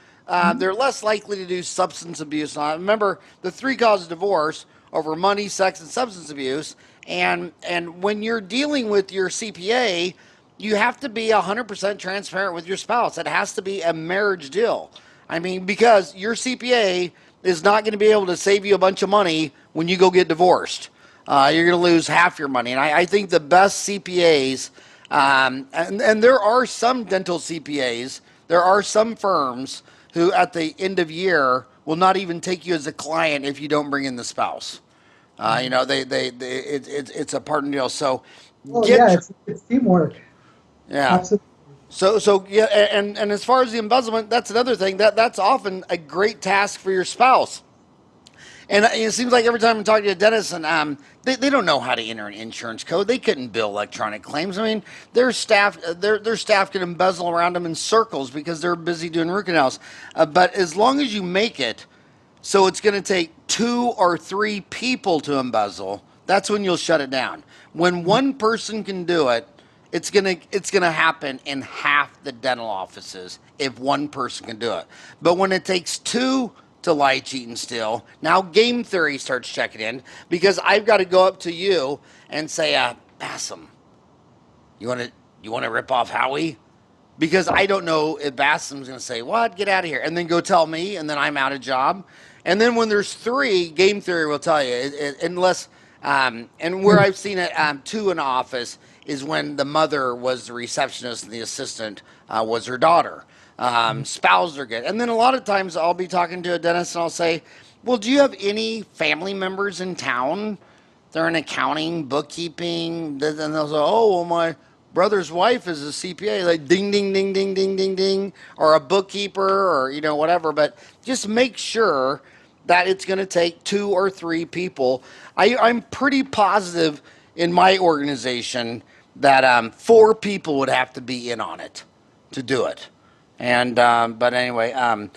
They're less likely to do substance abuse. Now, remember, the three causes of divorce over money, sex, and substance abuse. And when you're dealing with your CPA, you have to be 100% transparent with your spouse. It has to be a marriage deal. I mean, because your CPA is not going to be able to save you a bunch of money when you go get divorced. You're going to lose half your money. And I think the best CPAs, and there are some dental CPAs, there are some firms who at the end of year will not even take you as a client if you don't bring in the spouse. You know, it's a partner deal. So Well, get, yeah, it's teamwork. yeah. Absolutely. So yeah, and as far as the embezzlement, that's another thing that's often a great task for your spouse. And it seems like every time I'm talking to a dentist, and they don't know how to enter an insurance code. They couldn't bill electronic claims. I mean, their staff can embezzle around them in circles because they're busy doing root canals. But as long as you make it so it's going to take 2 or 3 people to embezzle, that's when you'll shut it down. When one person can do it, it's gonna happen in half the dental offices if one person can do it. But when it takes two to lie, cheat, and steal, now game theory starts checking in because I've got to go up to you and say, Bassim, you want to rip off Howie? Because I don't know if Bassam's going to say, "What? Get out of here," and then go tell me, and then I'm out of job. And then when there's three, game theory will tell you, unless, and where I've seen it, two in office is when the mother was the receptionist and the assistant was her daughter. Spouses are good. And then a lot of times I'll be talking to a dentist and I'll say, "Well, do you have any family members in town? They're in accounting, bookkeeping." And they'll say, "Oh, well, my brother's wife is a CPA," like ding, ding, ding, ding, ding, ding, ding, or a bookkeeper, or whatever. But just make sure that it's going to take 2 or 3 people. I'm pretty positive in my organization that 4 people would have to be in on it to do it. And but anyway, I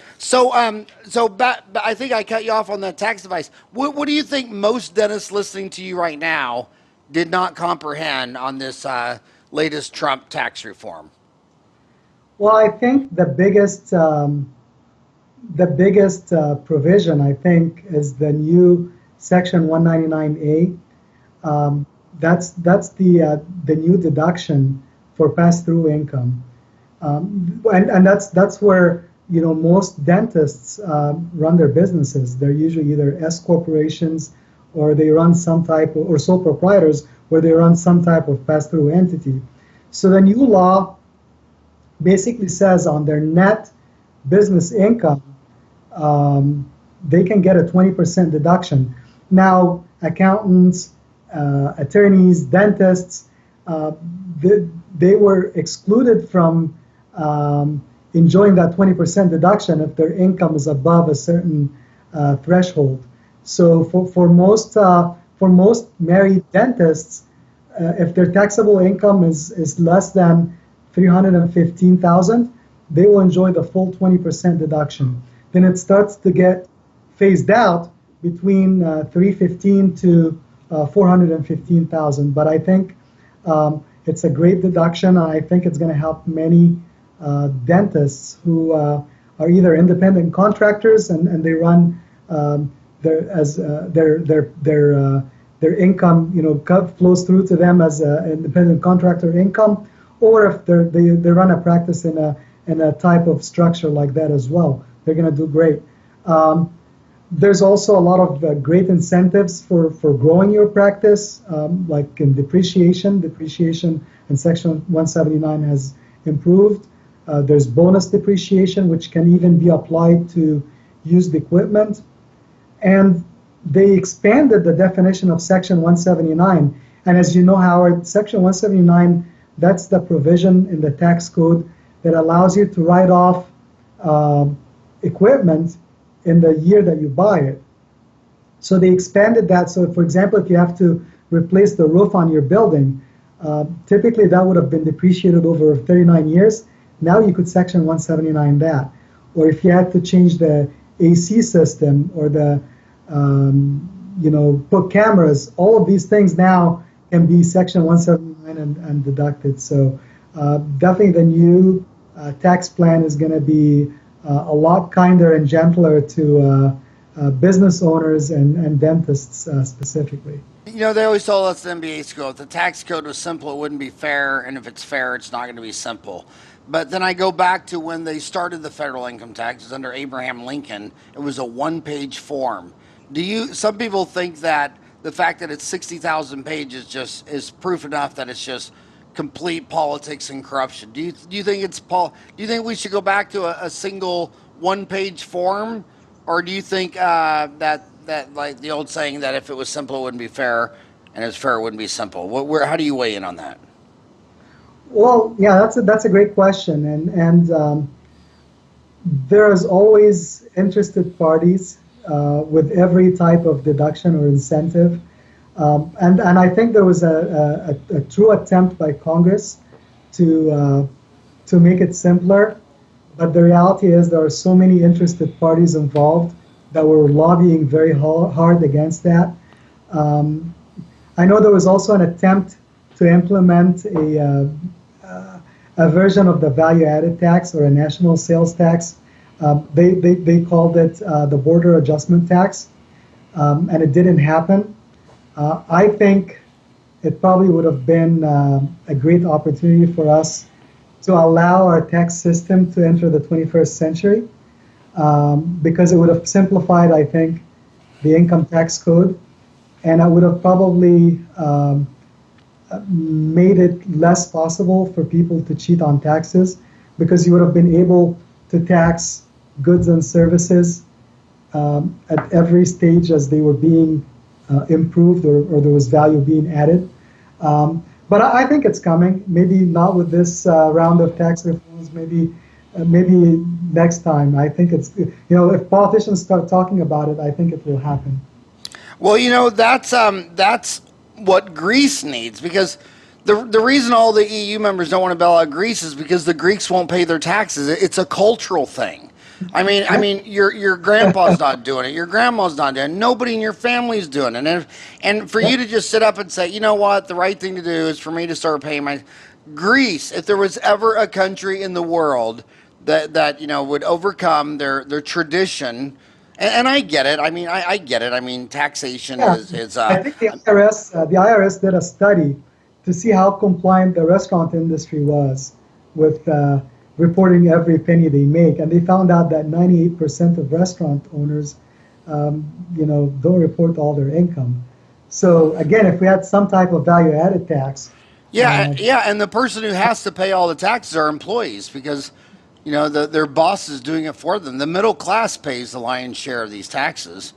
think I cut you off on the tax advice. What do you think most dentists listening to you right now did not comprehend on this latest Trump tax reform? Well, I think the biggest provision, I think, is the new Section 199A. That's the new deduction for pass-through income, and that's where most dentists run their businesses. They're usually either S corporations or they run some type of, or sole proprietors where they run some type of pass-through entity. So the new law basically says on their net business income, they can get a 20% deduction. Now, accountants, attorneys, dentists, uh, they were excluded from enjoying that 20% deduction if their income is above a certain threshold. So for most married dentists, if their taxable income is less than 315,000, they will enjoy the full 20% deduction. Then it starts to get phased out between 315 to 415,000. But I think it's a great deduction. I think it's going to help many dentists who are either independent contractors and they run their income, flows through to them as an independent contractor income, or if they run a practice in a type of structure like that as well. They're going to do great. There's also a lot of great incentives for growing your practice, like in depreciation. Depreciation in Section 179 has improved. There's bonus depreciation, which can even be applied to used equipment. And they expanded the definition of Section 179. And as you know, Howard, Section 179, that's the provision in the tax code that allows you to write off equipment in the year that you buy it. So they expanded that. So, for example, if you have to replace the roof on your building, typically that would have been depreciated over 39 years. Now you could Section 179 that. Or if you had to change the AC system or put cameras, all of these things now can be Section 179 and deducted. So definitely the new tax plan is going to be a lot kinder and gentler to business owners and dentists specifically. They always told us in MBA school, if the tax code was simple, it wouldn't be fair, and if it's fair, it's not going to be simple. But then I go back to when they started the federal income taxes under Abraham Lincoln. It was a one-page form. Some people think that the fact that it's 60,000 pages just is proof enough that it's just complete politics and corruption. Do you think we should go back to a single one-page form, or do you think that like the old saying that if it was simple it wouldn't be fair, and if it's fair it wouldn't be simple? How do you weigh in on that? Well, yeah, that's a great question, and there's always interested parties with every type of deduction or incentive, and I think there was a true attempt by Congress to make it simpler, but the reality is there are so many interested parties involved that were lobbying very hard against that. I know there was also an attempt to implement a version of the value-added tax or a national sales tax. They called it the border adjustment tax, and it didn't happen. I think it probably would have been a great opportunity for us to allow our tax system to enter the 21st century, because it would have simplified, I think, the income tax code, and it would have probably made it less possible for people to cheat on taxes, because you would have been able to tax goods and services at every stage as they were being improved or there was value being added. But I think it's coming. Maybe not with this round of tax reforms. Maybe next time. I think it's if politicians start talking about it, I think it will happen. Well, that's what Greece needs, because the reason all the EU members don't want to bail out Greece is because the Greeks won't pay their taxes. It's a cultural thing. I mean, your grandpa's not doing it. Your grandma's not doing it. Nobody in your family's doing it. And for you to just sit up and say, you know what, the right thing to do is for me to start paying my Greece. If there was ever a country in the world that would overcome their tradition, and I get it. I get it. I mean, taxation is. I think the IRS did a study to see how compliant the restaurant industry was with reporting every penny they make, and they found out that 98% of restaurant owners, don't report all their income. So again, if we had some type of value-added tax, and the person who has to pay all the taxes are employees, because their boss is doing it for them. The middle class pays the lion's share of these taxes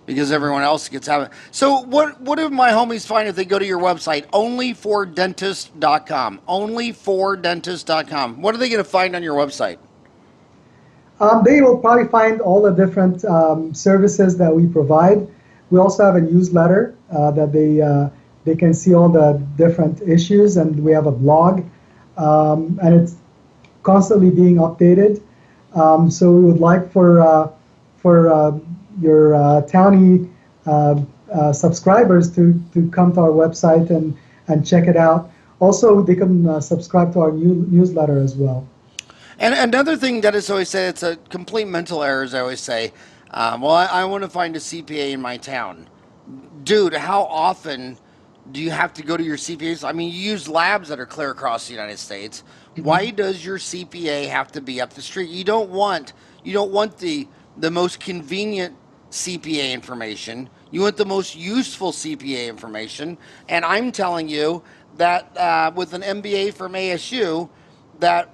because everyone else gets out of it. So what do my homies find if they go to your website, onlyfordentist.com, onlyfordentist.com? What are they going to find on your website? They will probably find all the different services that we provide. We also have a newsletter that they can see all the different issues, and we have a blog, and it's constantly being updated. So we would like for your townie subscribers to come to our website and check it out. Also, they can subscribe to our newsletter as well. And another thing that is always said, it's a complete mental error, as I always say. Well, I want to find a CPA in my town. Dude, how often do you have to go to your CPAs? I mean, you use labs that are clear across the United States. Why does your CPA have to be up the street? You don't want the most convenient CPA information. You want the most useful CPA information. And I'm telling you that with an MBA from ASU, that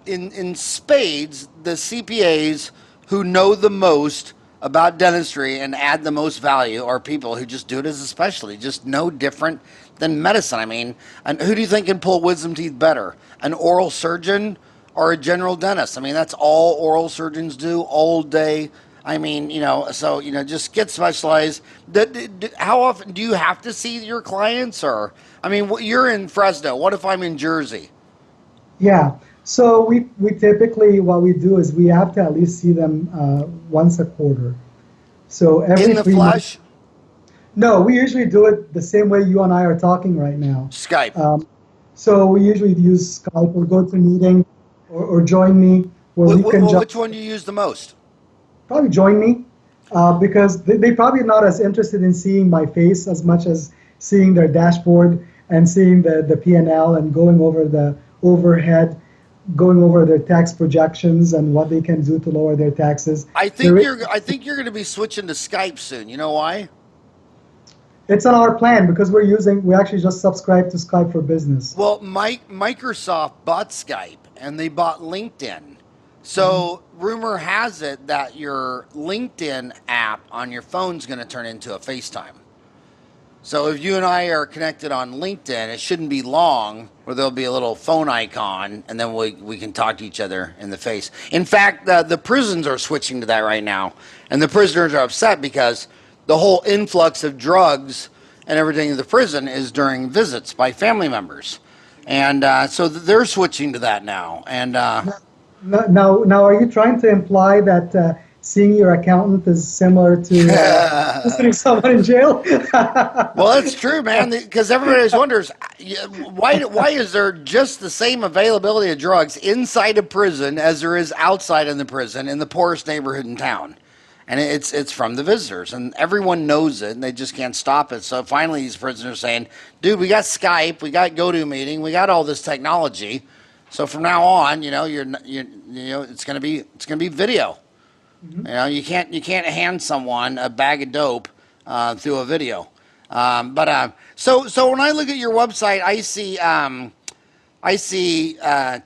in spades, the CPAs who know the most about dentistry and add the most value are people who just do it as a specialty, just no different than medicine. I mean, and who do you think can pull wisdom teeth better? An oral surgeon or a general dentist? I mean, that's all oral surgeons do all day. I mean, so, just get specialized. How often do you have to see your clients? Or, I mean, you're in Fresno. What if I'm in Jersey? Yeah. So we typically, what we do is we have to at least see them once a quarter. So every In the 3 flesh? months. No, we usually do it the same way you and I are talking right now. Skype. So we usually use Skype or go to a meeting or join me where we can Which one do you use the most? probably join me because they probably not as interested in seeing my face as much as seeing their dashboard and seeing the P&L and going over the overhead, going over their tax projections and what they can do to lower their taxes. I think you're going to be switching to Skype soon. You know why? It's on our plan because we actually just subscribed to Skype for Business. Well, Microsoft bought Skype and they bought LinkedIn. So rumor has it that your LinkedIn app on your phone is going to turn into a FaceTime. So if you and I are connected on LinkedIn, it shouldn't be long where there'll be a little phone icon and then we can talk to each other in the face. In fact, the prisons are switching to that right now. And the prisoners are upset because the whole influx of drugs and everything in the prison is during visits by family members. And so they're switching to that now. And Now, are you trying to imply that seeing your accountant is similar to visiting someone in jail? well, that's true, man. Because everybody always wonders why is there just the same availability of drugs inside a prison as there is outside in the prison in the poorest neighborhood in town, and it's from the visitors, and everyone knows it, and they just can't stop it. So finally, these prisoners are saying, "Dude, we got Skype, we got GoToMeeting, we got all this technology. So from now on, it's gonna be video." Mm-hmm. You can't hand someone a bag of dope through a video. So when I look at your website, I see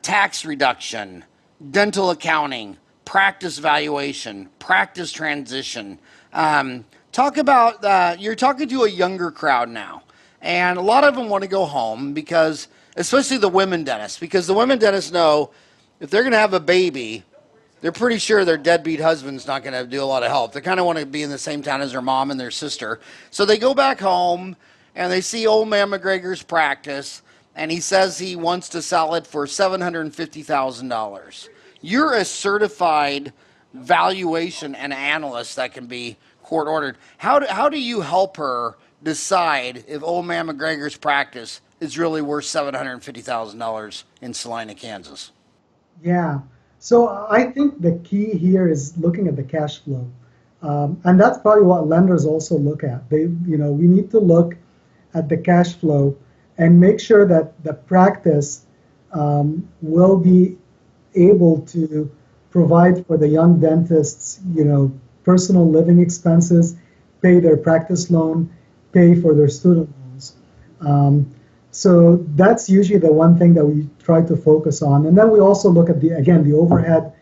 tax reduction, dental accounting, practice valuation, practice transition. Talk about you're talking to a younger crowd now, and a lot of them want to go home because, especially the women dentists, because the women dentists know if they're going to have a baby, they're pretty sure their deadbeat husband's not going to do a lot of help. They kind of want to be in the same town as their mom and their sister. So they go back home and they see old man McGregor's practice, and he says he wants to sell it for $750,000. You're a certified valuation and analyst that can be court ordered. How do you help her decide if old man McGregor's practice is really worth $750,000 in Salina, Kansas? Yeah. So I think the key here is looking at the cash flow. And that's probably what lenders also look at. We need to look at the cash flow and make sure that the practice will be able to provide for the young dentists, personal living expenses, pay their practice loan, pay for their student loans. So that's usually the one thing that we try to focus on. And then we also look at the overhead,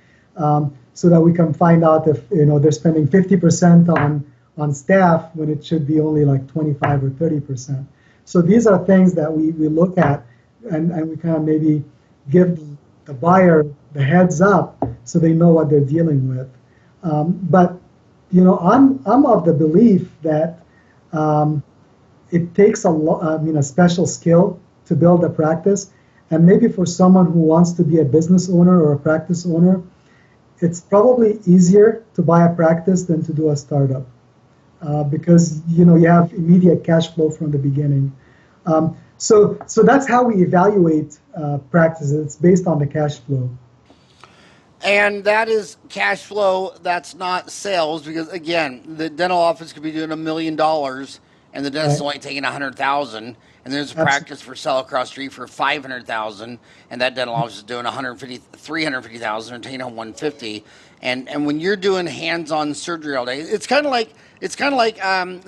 so that we can find out if they're spending 50% on staff when it should be only like 25 or 30%. So these are things that we look at, and we kind of maybe give the buyer the heads up so they know what they're dealing with. But I'm of the belief that it takes a special skill to build a practice, and maybe for someone who wants to be a business owner or a practice owner, it's probably easier to buy a practice than to do a startup, because you have immediate cash flow from the beginning. So that's how we evaluate practices. It's based on the cash flow. And that is cash flow. That's not sales, because again, the dental office could be doing $1 million, and the dentist is Right? only taking 100,000, and there's a Absolutely. practice for sale across the street for 500,000, and that dental office is doing 150, 350,000, and taking home 150. And when you're doing hands-on surgery all day, it's kind of like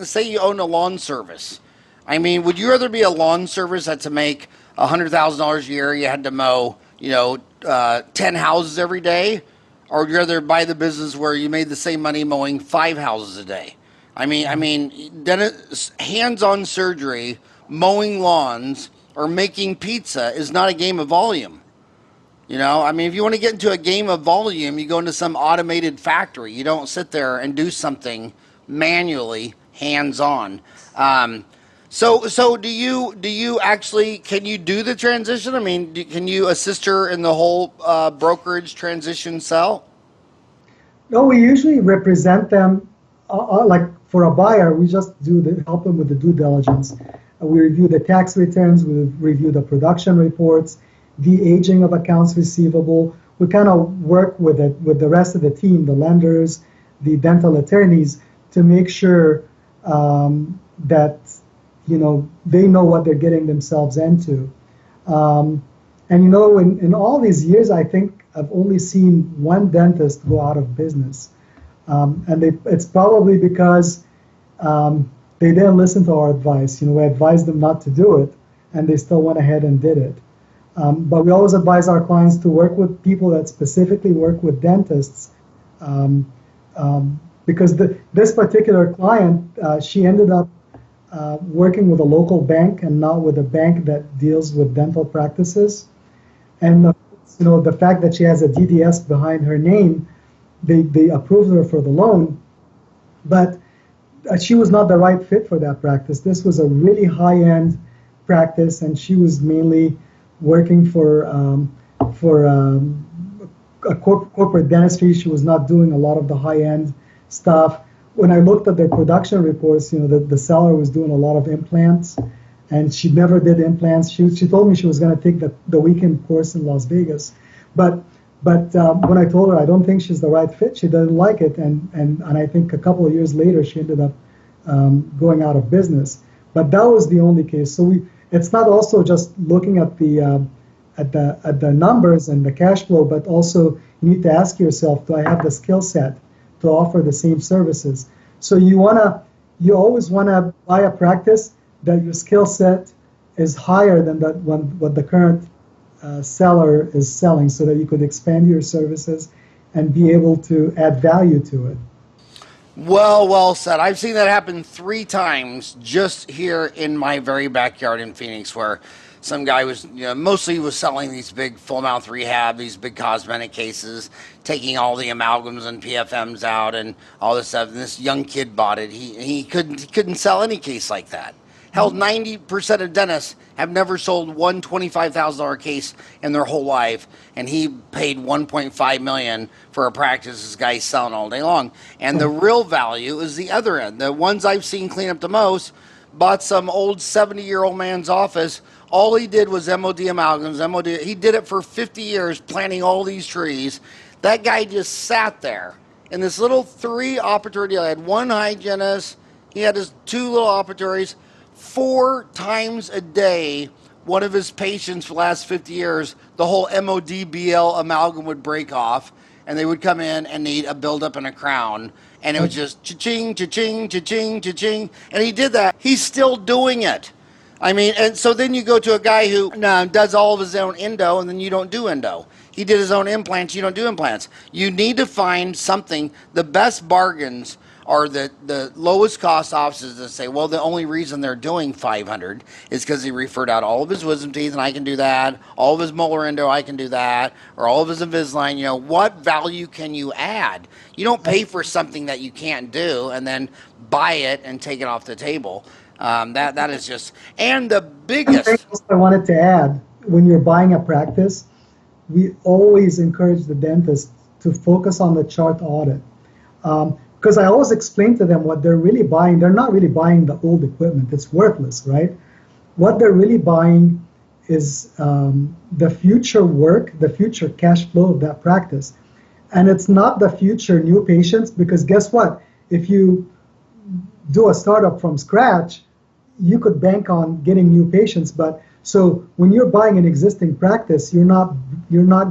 say you own a lawn service. I mean, would you rather be a lawn service that to make $100,000 a year you had to mow, 10 houses every day, or would you rather buy the business where you made the same money mowing 5 houses a day? Hands-on surgery, mowing lawns, or making pizza is not a game of volume. If you want to get into a game of volume, you go into some automated factory. You don't sit there and do something manually, hands-on. So do you actually, can you do the transition? Can you assist her in the whole brokerage transition sell? No, we usually represent them. Like for a buyer, we just help them with the due diligence. We review the tax returns, we review the production reports, the aging of accounts receivable. We kind of work with it with the rest of the team, the lenders, the dental attorneys, to make sure that they know what they're getting themselves into. And in all these years, I think I've only seen one dentist go out of business, and it's probably because they didn't listen to our advice. We advised them not to do it, and they still went ahead and did it. But we always advise our clients to work with people that specifically work with dentists, because this particular client, she ended up working with a local bank and not with a bank that deals with dental practices. And the fact that she has a DDS behind her name, they approved her for the loan, but she was not the right fit for that practice. This was a really high-end practice, and she was mainly working for a corporate dentistry. She was not doing a lot of the high-end stuff. When I looked at their production reports, the seller was doing a lot of implants, and she never did implants. She told me she was going to take the weekend course in Las Vegas, but when I told her I don't think she's the right fit, she didn't like it, and I think a couple of years later she ended up going out of business. But that was the only case. So it's not also just looking at the numbers and the cash flow, but also you need to ask yourself, do I have the skill set to offer the same services? So you always want to buy a practice that your skill set is higher than what the current seller is selling, so that you could expand your services and be able to add value to it. Well said. I've seen that happen 3 times just here in my very backyard in Phoenix, where some guy was, mostly was selling these big full mouth rehab, these big cosmetic cases, taking all the amalgams and PFMs out and all this stuff. And this young kid bought it. He couldn't sell any case like that. Hell, 90% of dentists have never sold one $25,000 case in their whole life, and he paid $1.5 million for a practice this guy's selling all day long. And the real value is the other end. The ones I've seen clean up the most bought some old 70-year-old man's office. All he did was MOD amalgams, MOD. He did it for 50 years, planting all these trees. That guy just sat there in this little 3 operatory deal. He had one hygienist. He had his 2 little operatories. 4 times a day, one of his patients for the last 50 years, the whole MODBL amalgam would break off, and they would come in and need a buildup and a crown. And it was just cha-ching, cha-ching, cha-ching, cha-ching. And he did that. He's still doing it. I mean, and so then you go to a guy who does all of his own endo, and then you don't do endo. He did his own implants. You don't do implants. You need to find something. The best bargains are the lowest cost offices that say, well, the only reason they're doing 500 is because he referred out all of his wisdom teeth, and I can do that. All of his molar endo, I can do that. Or all of his Invisalign. You know, what value can you add? You don't pay for something that you can't do and then buy it and take it off the table. That is just, and the Something biggest. else I wanted to add, when you're buying a practice, we always encourage the dentist to focus on the chart audit. Because I always explain to them what they're really buying. They're not really buying the old equipment. It's worthless, right? What they're really buying is the future work, the future cash flow of that practice. And it's not the future new patients, because guess what? If you do a startup from scratch, you could bank on getting new patients. But so when you're buying an existing practice, you're not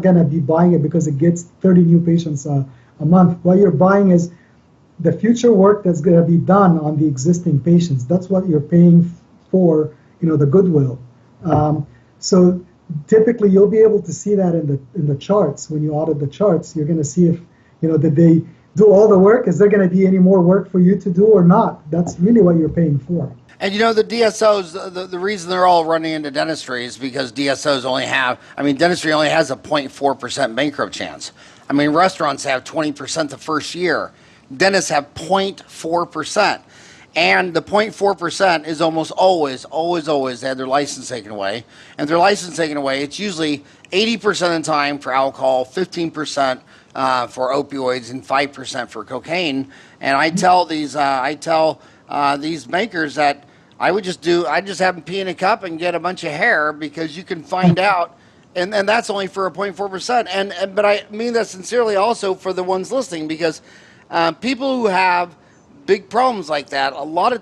going to be buying it because it gets 30 new patients a month. What you're buying is the future work that's going to be done on the existing patients. That's what you're paying for, the goodwill. So typically you'll be able to see that in the charts. When you audit the charts, you're going to see if, did they do all the work? Is there going to be any more work for you to do or not? That's really what you're paying for. And the DSOs, the reason they're all running into dentistry is because DSOs dentistry only has a 0.4% bankrupt chance. I mean, restaurants have 20% the first year. Dentists have 0.4%. And the 0.4% is almost always they had their license taken away. And their license taken away, it's usually 80% of the time for alcohol, 15% for opioids, and 5% for cocaine. And I tell these bankers that I just have them pee in a cup and get a bunch of hair, because you can find out, and that's only for a 0.4%. But I mean that sincerely also for the ones listening, because people who have big problems like that, a lot of,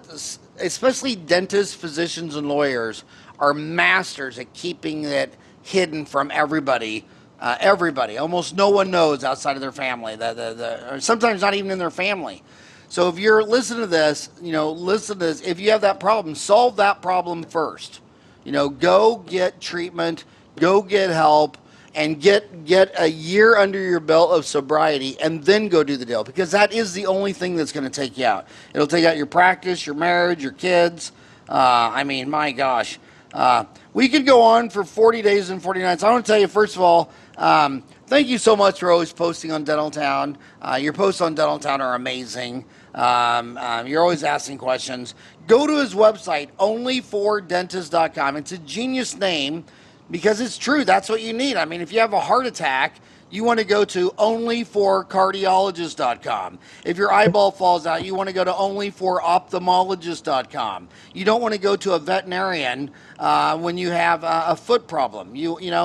especially dentists, physicians, and lawyers, are masters at keeping it hidden from everybody. Everybody, almost no one knows outside of their family. Or sometimes not even in their family. So if you're listening to this, listen to this. If you have that problem, solve that problem first. Go get treatment, go get help, and get a year under your belt of sobriety, and then go do the deal, because that is the only thing that's going to take you out. It'll take out your practice, your marriage, your kids. My gosh. We could go on for 40 days and 40 nights. I want to tell you, first of all, thank you so much for always posting on Dental Town. Your posts on Dental Town are amazing. You're always asking questions. Go to his website, onlyfordentist.com. It's a genius name, because it's true. That's what you need. I mean, if you have a heart attack, you want to go to onlyforcardiologist.com. If your eyeball falls out, you want to go to onlyforophthalmologist.com. You don't want to go to a veterinarian when you have a foot problem.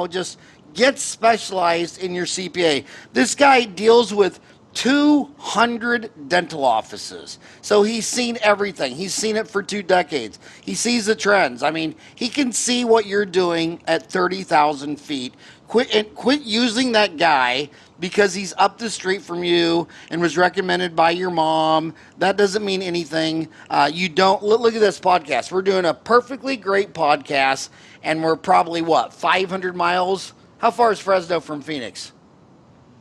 Just get specialized in your CPA. This guy deals with 200 dental offices. So he's seen everything. He's seen it for 2 decades. He sees the trends. I mean, he can see what you're doing at 30,000 feet. Quit using that guy because he's up the street from you and was recommended by your mom. That doesn't mean anything. You don't look at this podcast. We're doing a perfectly great podcast, and we're probably 500 miles? How far is Fresno from Phoenix?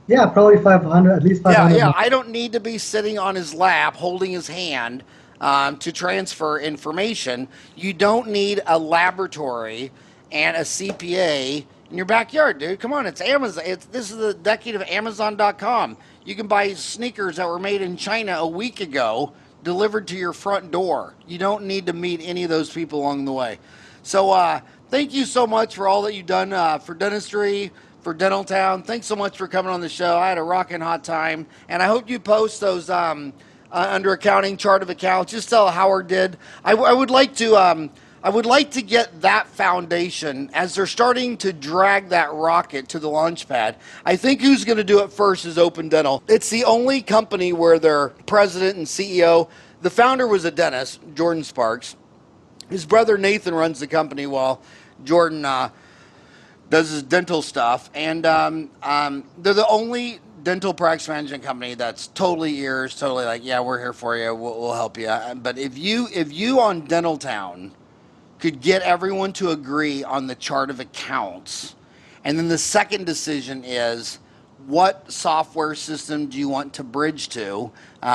Yeah, probably 500, at least 500. Yeah. I don't need to be sitting on his lap holding his hand to transfer information. You don't need a laboratory and a CPA in your backyard, dude. Come on, it's Amazon. This is the decade of Amazon.com. You can buy sneakers that were made in China a week ago, delivered to your front door. You don't need to meet any of those people along the way. So thank you so much for all that you've done for dentistry, for Dental Town. Thanks so much for coming on the show. I had a rockin' hot time, and I hope you post those under accounting chart of accounts. Just tell Howard did. I would like to get that foundation as they're starting to drag that rocket to the launch pad. I think who's going to do it first is Open Dental. It's the only company where their president and CEO, the founder was a dentist, Jordan Sparks. His brother Nathan runs the company while Jordan does his dental stuff, and they're the only dental practice management company that's totally ears, totally like, yeah, we're here for you, we'll help you. But if you on Dental Town could get everyone to agree on the chart of accounts. And then the second decision is, what software system do you want to bridge to? The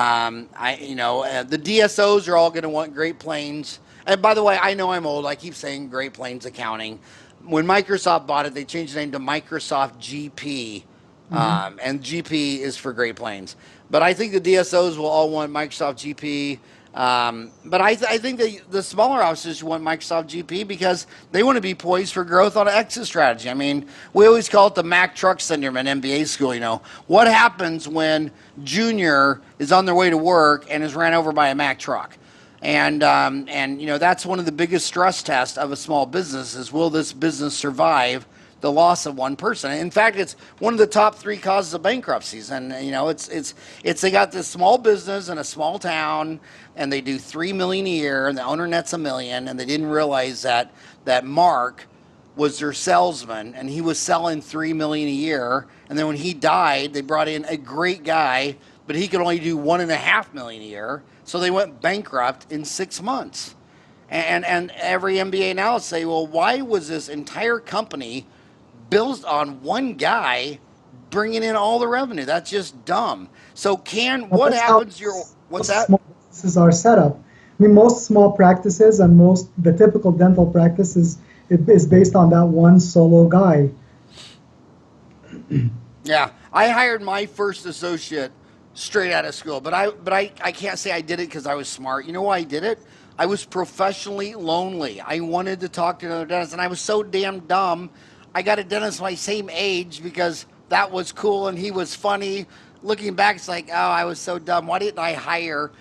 DSOs are all going to want Great Plains. And by the way, I know I'm old. I keep saying Great Plains Accounting. When Microsoft bought it, they changed the name to Microsoft GP. And GP is for Great Plains. But I think the DSOs will all want Microsoft GP. But I think the smaller offices want Microsoft GP because they want to be poised for growth on an exit strategy. I mean, we always call it the Mack truck syndrome in MBA school. What happens when junior is on their way to work and is ran over by a Mack truck? And that's one of the biggest stress tests of a small business is, will this business survive the loss of one person? In fact, it's one of the top 3 causes of bankruptcies. And it's they got this small business in a small town, and they do $3 million a year, and the owner nets $1 million, and they didn't realize that Mark was their salesman, and he was selling $3 million a year. And then when he died, they brought in a great guy, but he could only do $1.5 million a year. So they went bankrupt in 6 months. And every MBA now will say, well, why was this entire company built on one guy bringing in all the revenue? That's just dumb. So what happens? What's that? Small businesses are set up. I mean, most small practices and the typical dental practices is based on that one solo guy. Yeah, I hired my first associate straight out of school, but I can't say I did it because I was smart. You know why I did it? I was professionally lonely. I wanted to talk to another dentist, and I was so damn dumb. I got a dentist my same age because that was cool and he was funny. Looking back, it's like, oh, I was so dumb. Why didn't I hire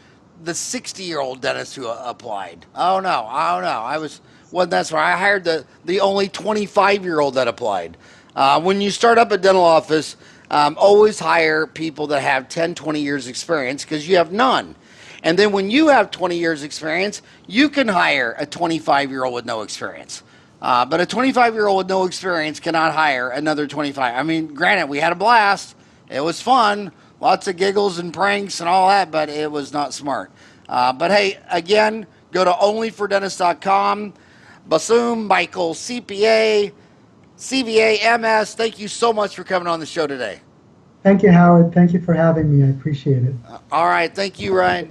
the 60-year-old dentist who applied? Oh no, that's why I hired the only 25-year-old that applied. When you start up a dental office, always hire people that have 10, 20 years experience, because you have none. And then when you have 20 years experience, you can hire a 25-year-old with no experience. But a 25-year-old with no experience cannot hire another 25. I mean, granted, we had a blast. It was fun. Lots of giggles and pranks and all that, but it was not smart. But hey, again, go to onlyfordentist.com. Bassim Michael, CPA, CVA, MS, thank you so much for coming on the show today. Thank you, Howard. Thank you for having me. I appreciate it. All right. Thank you, Ryan.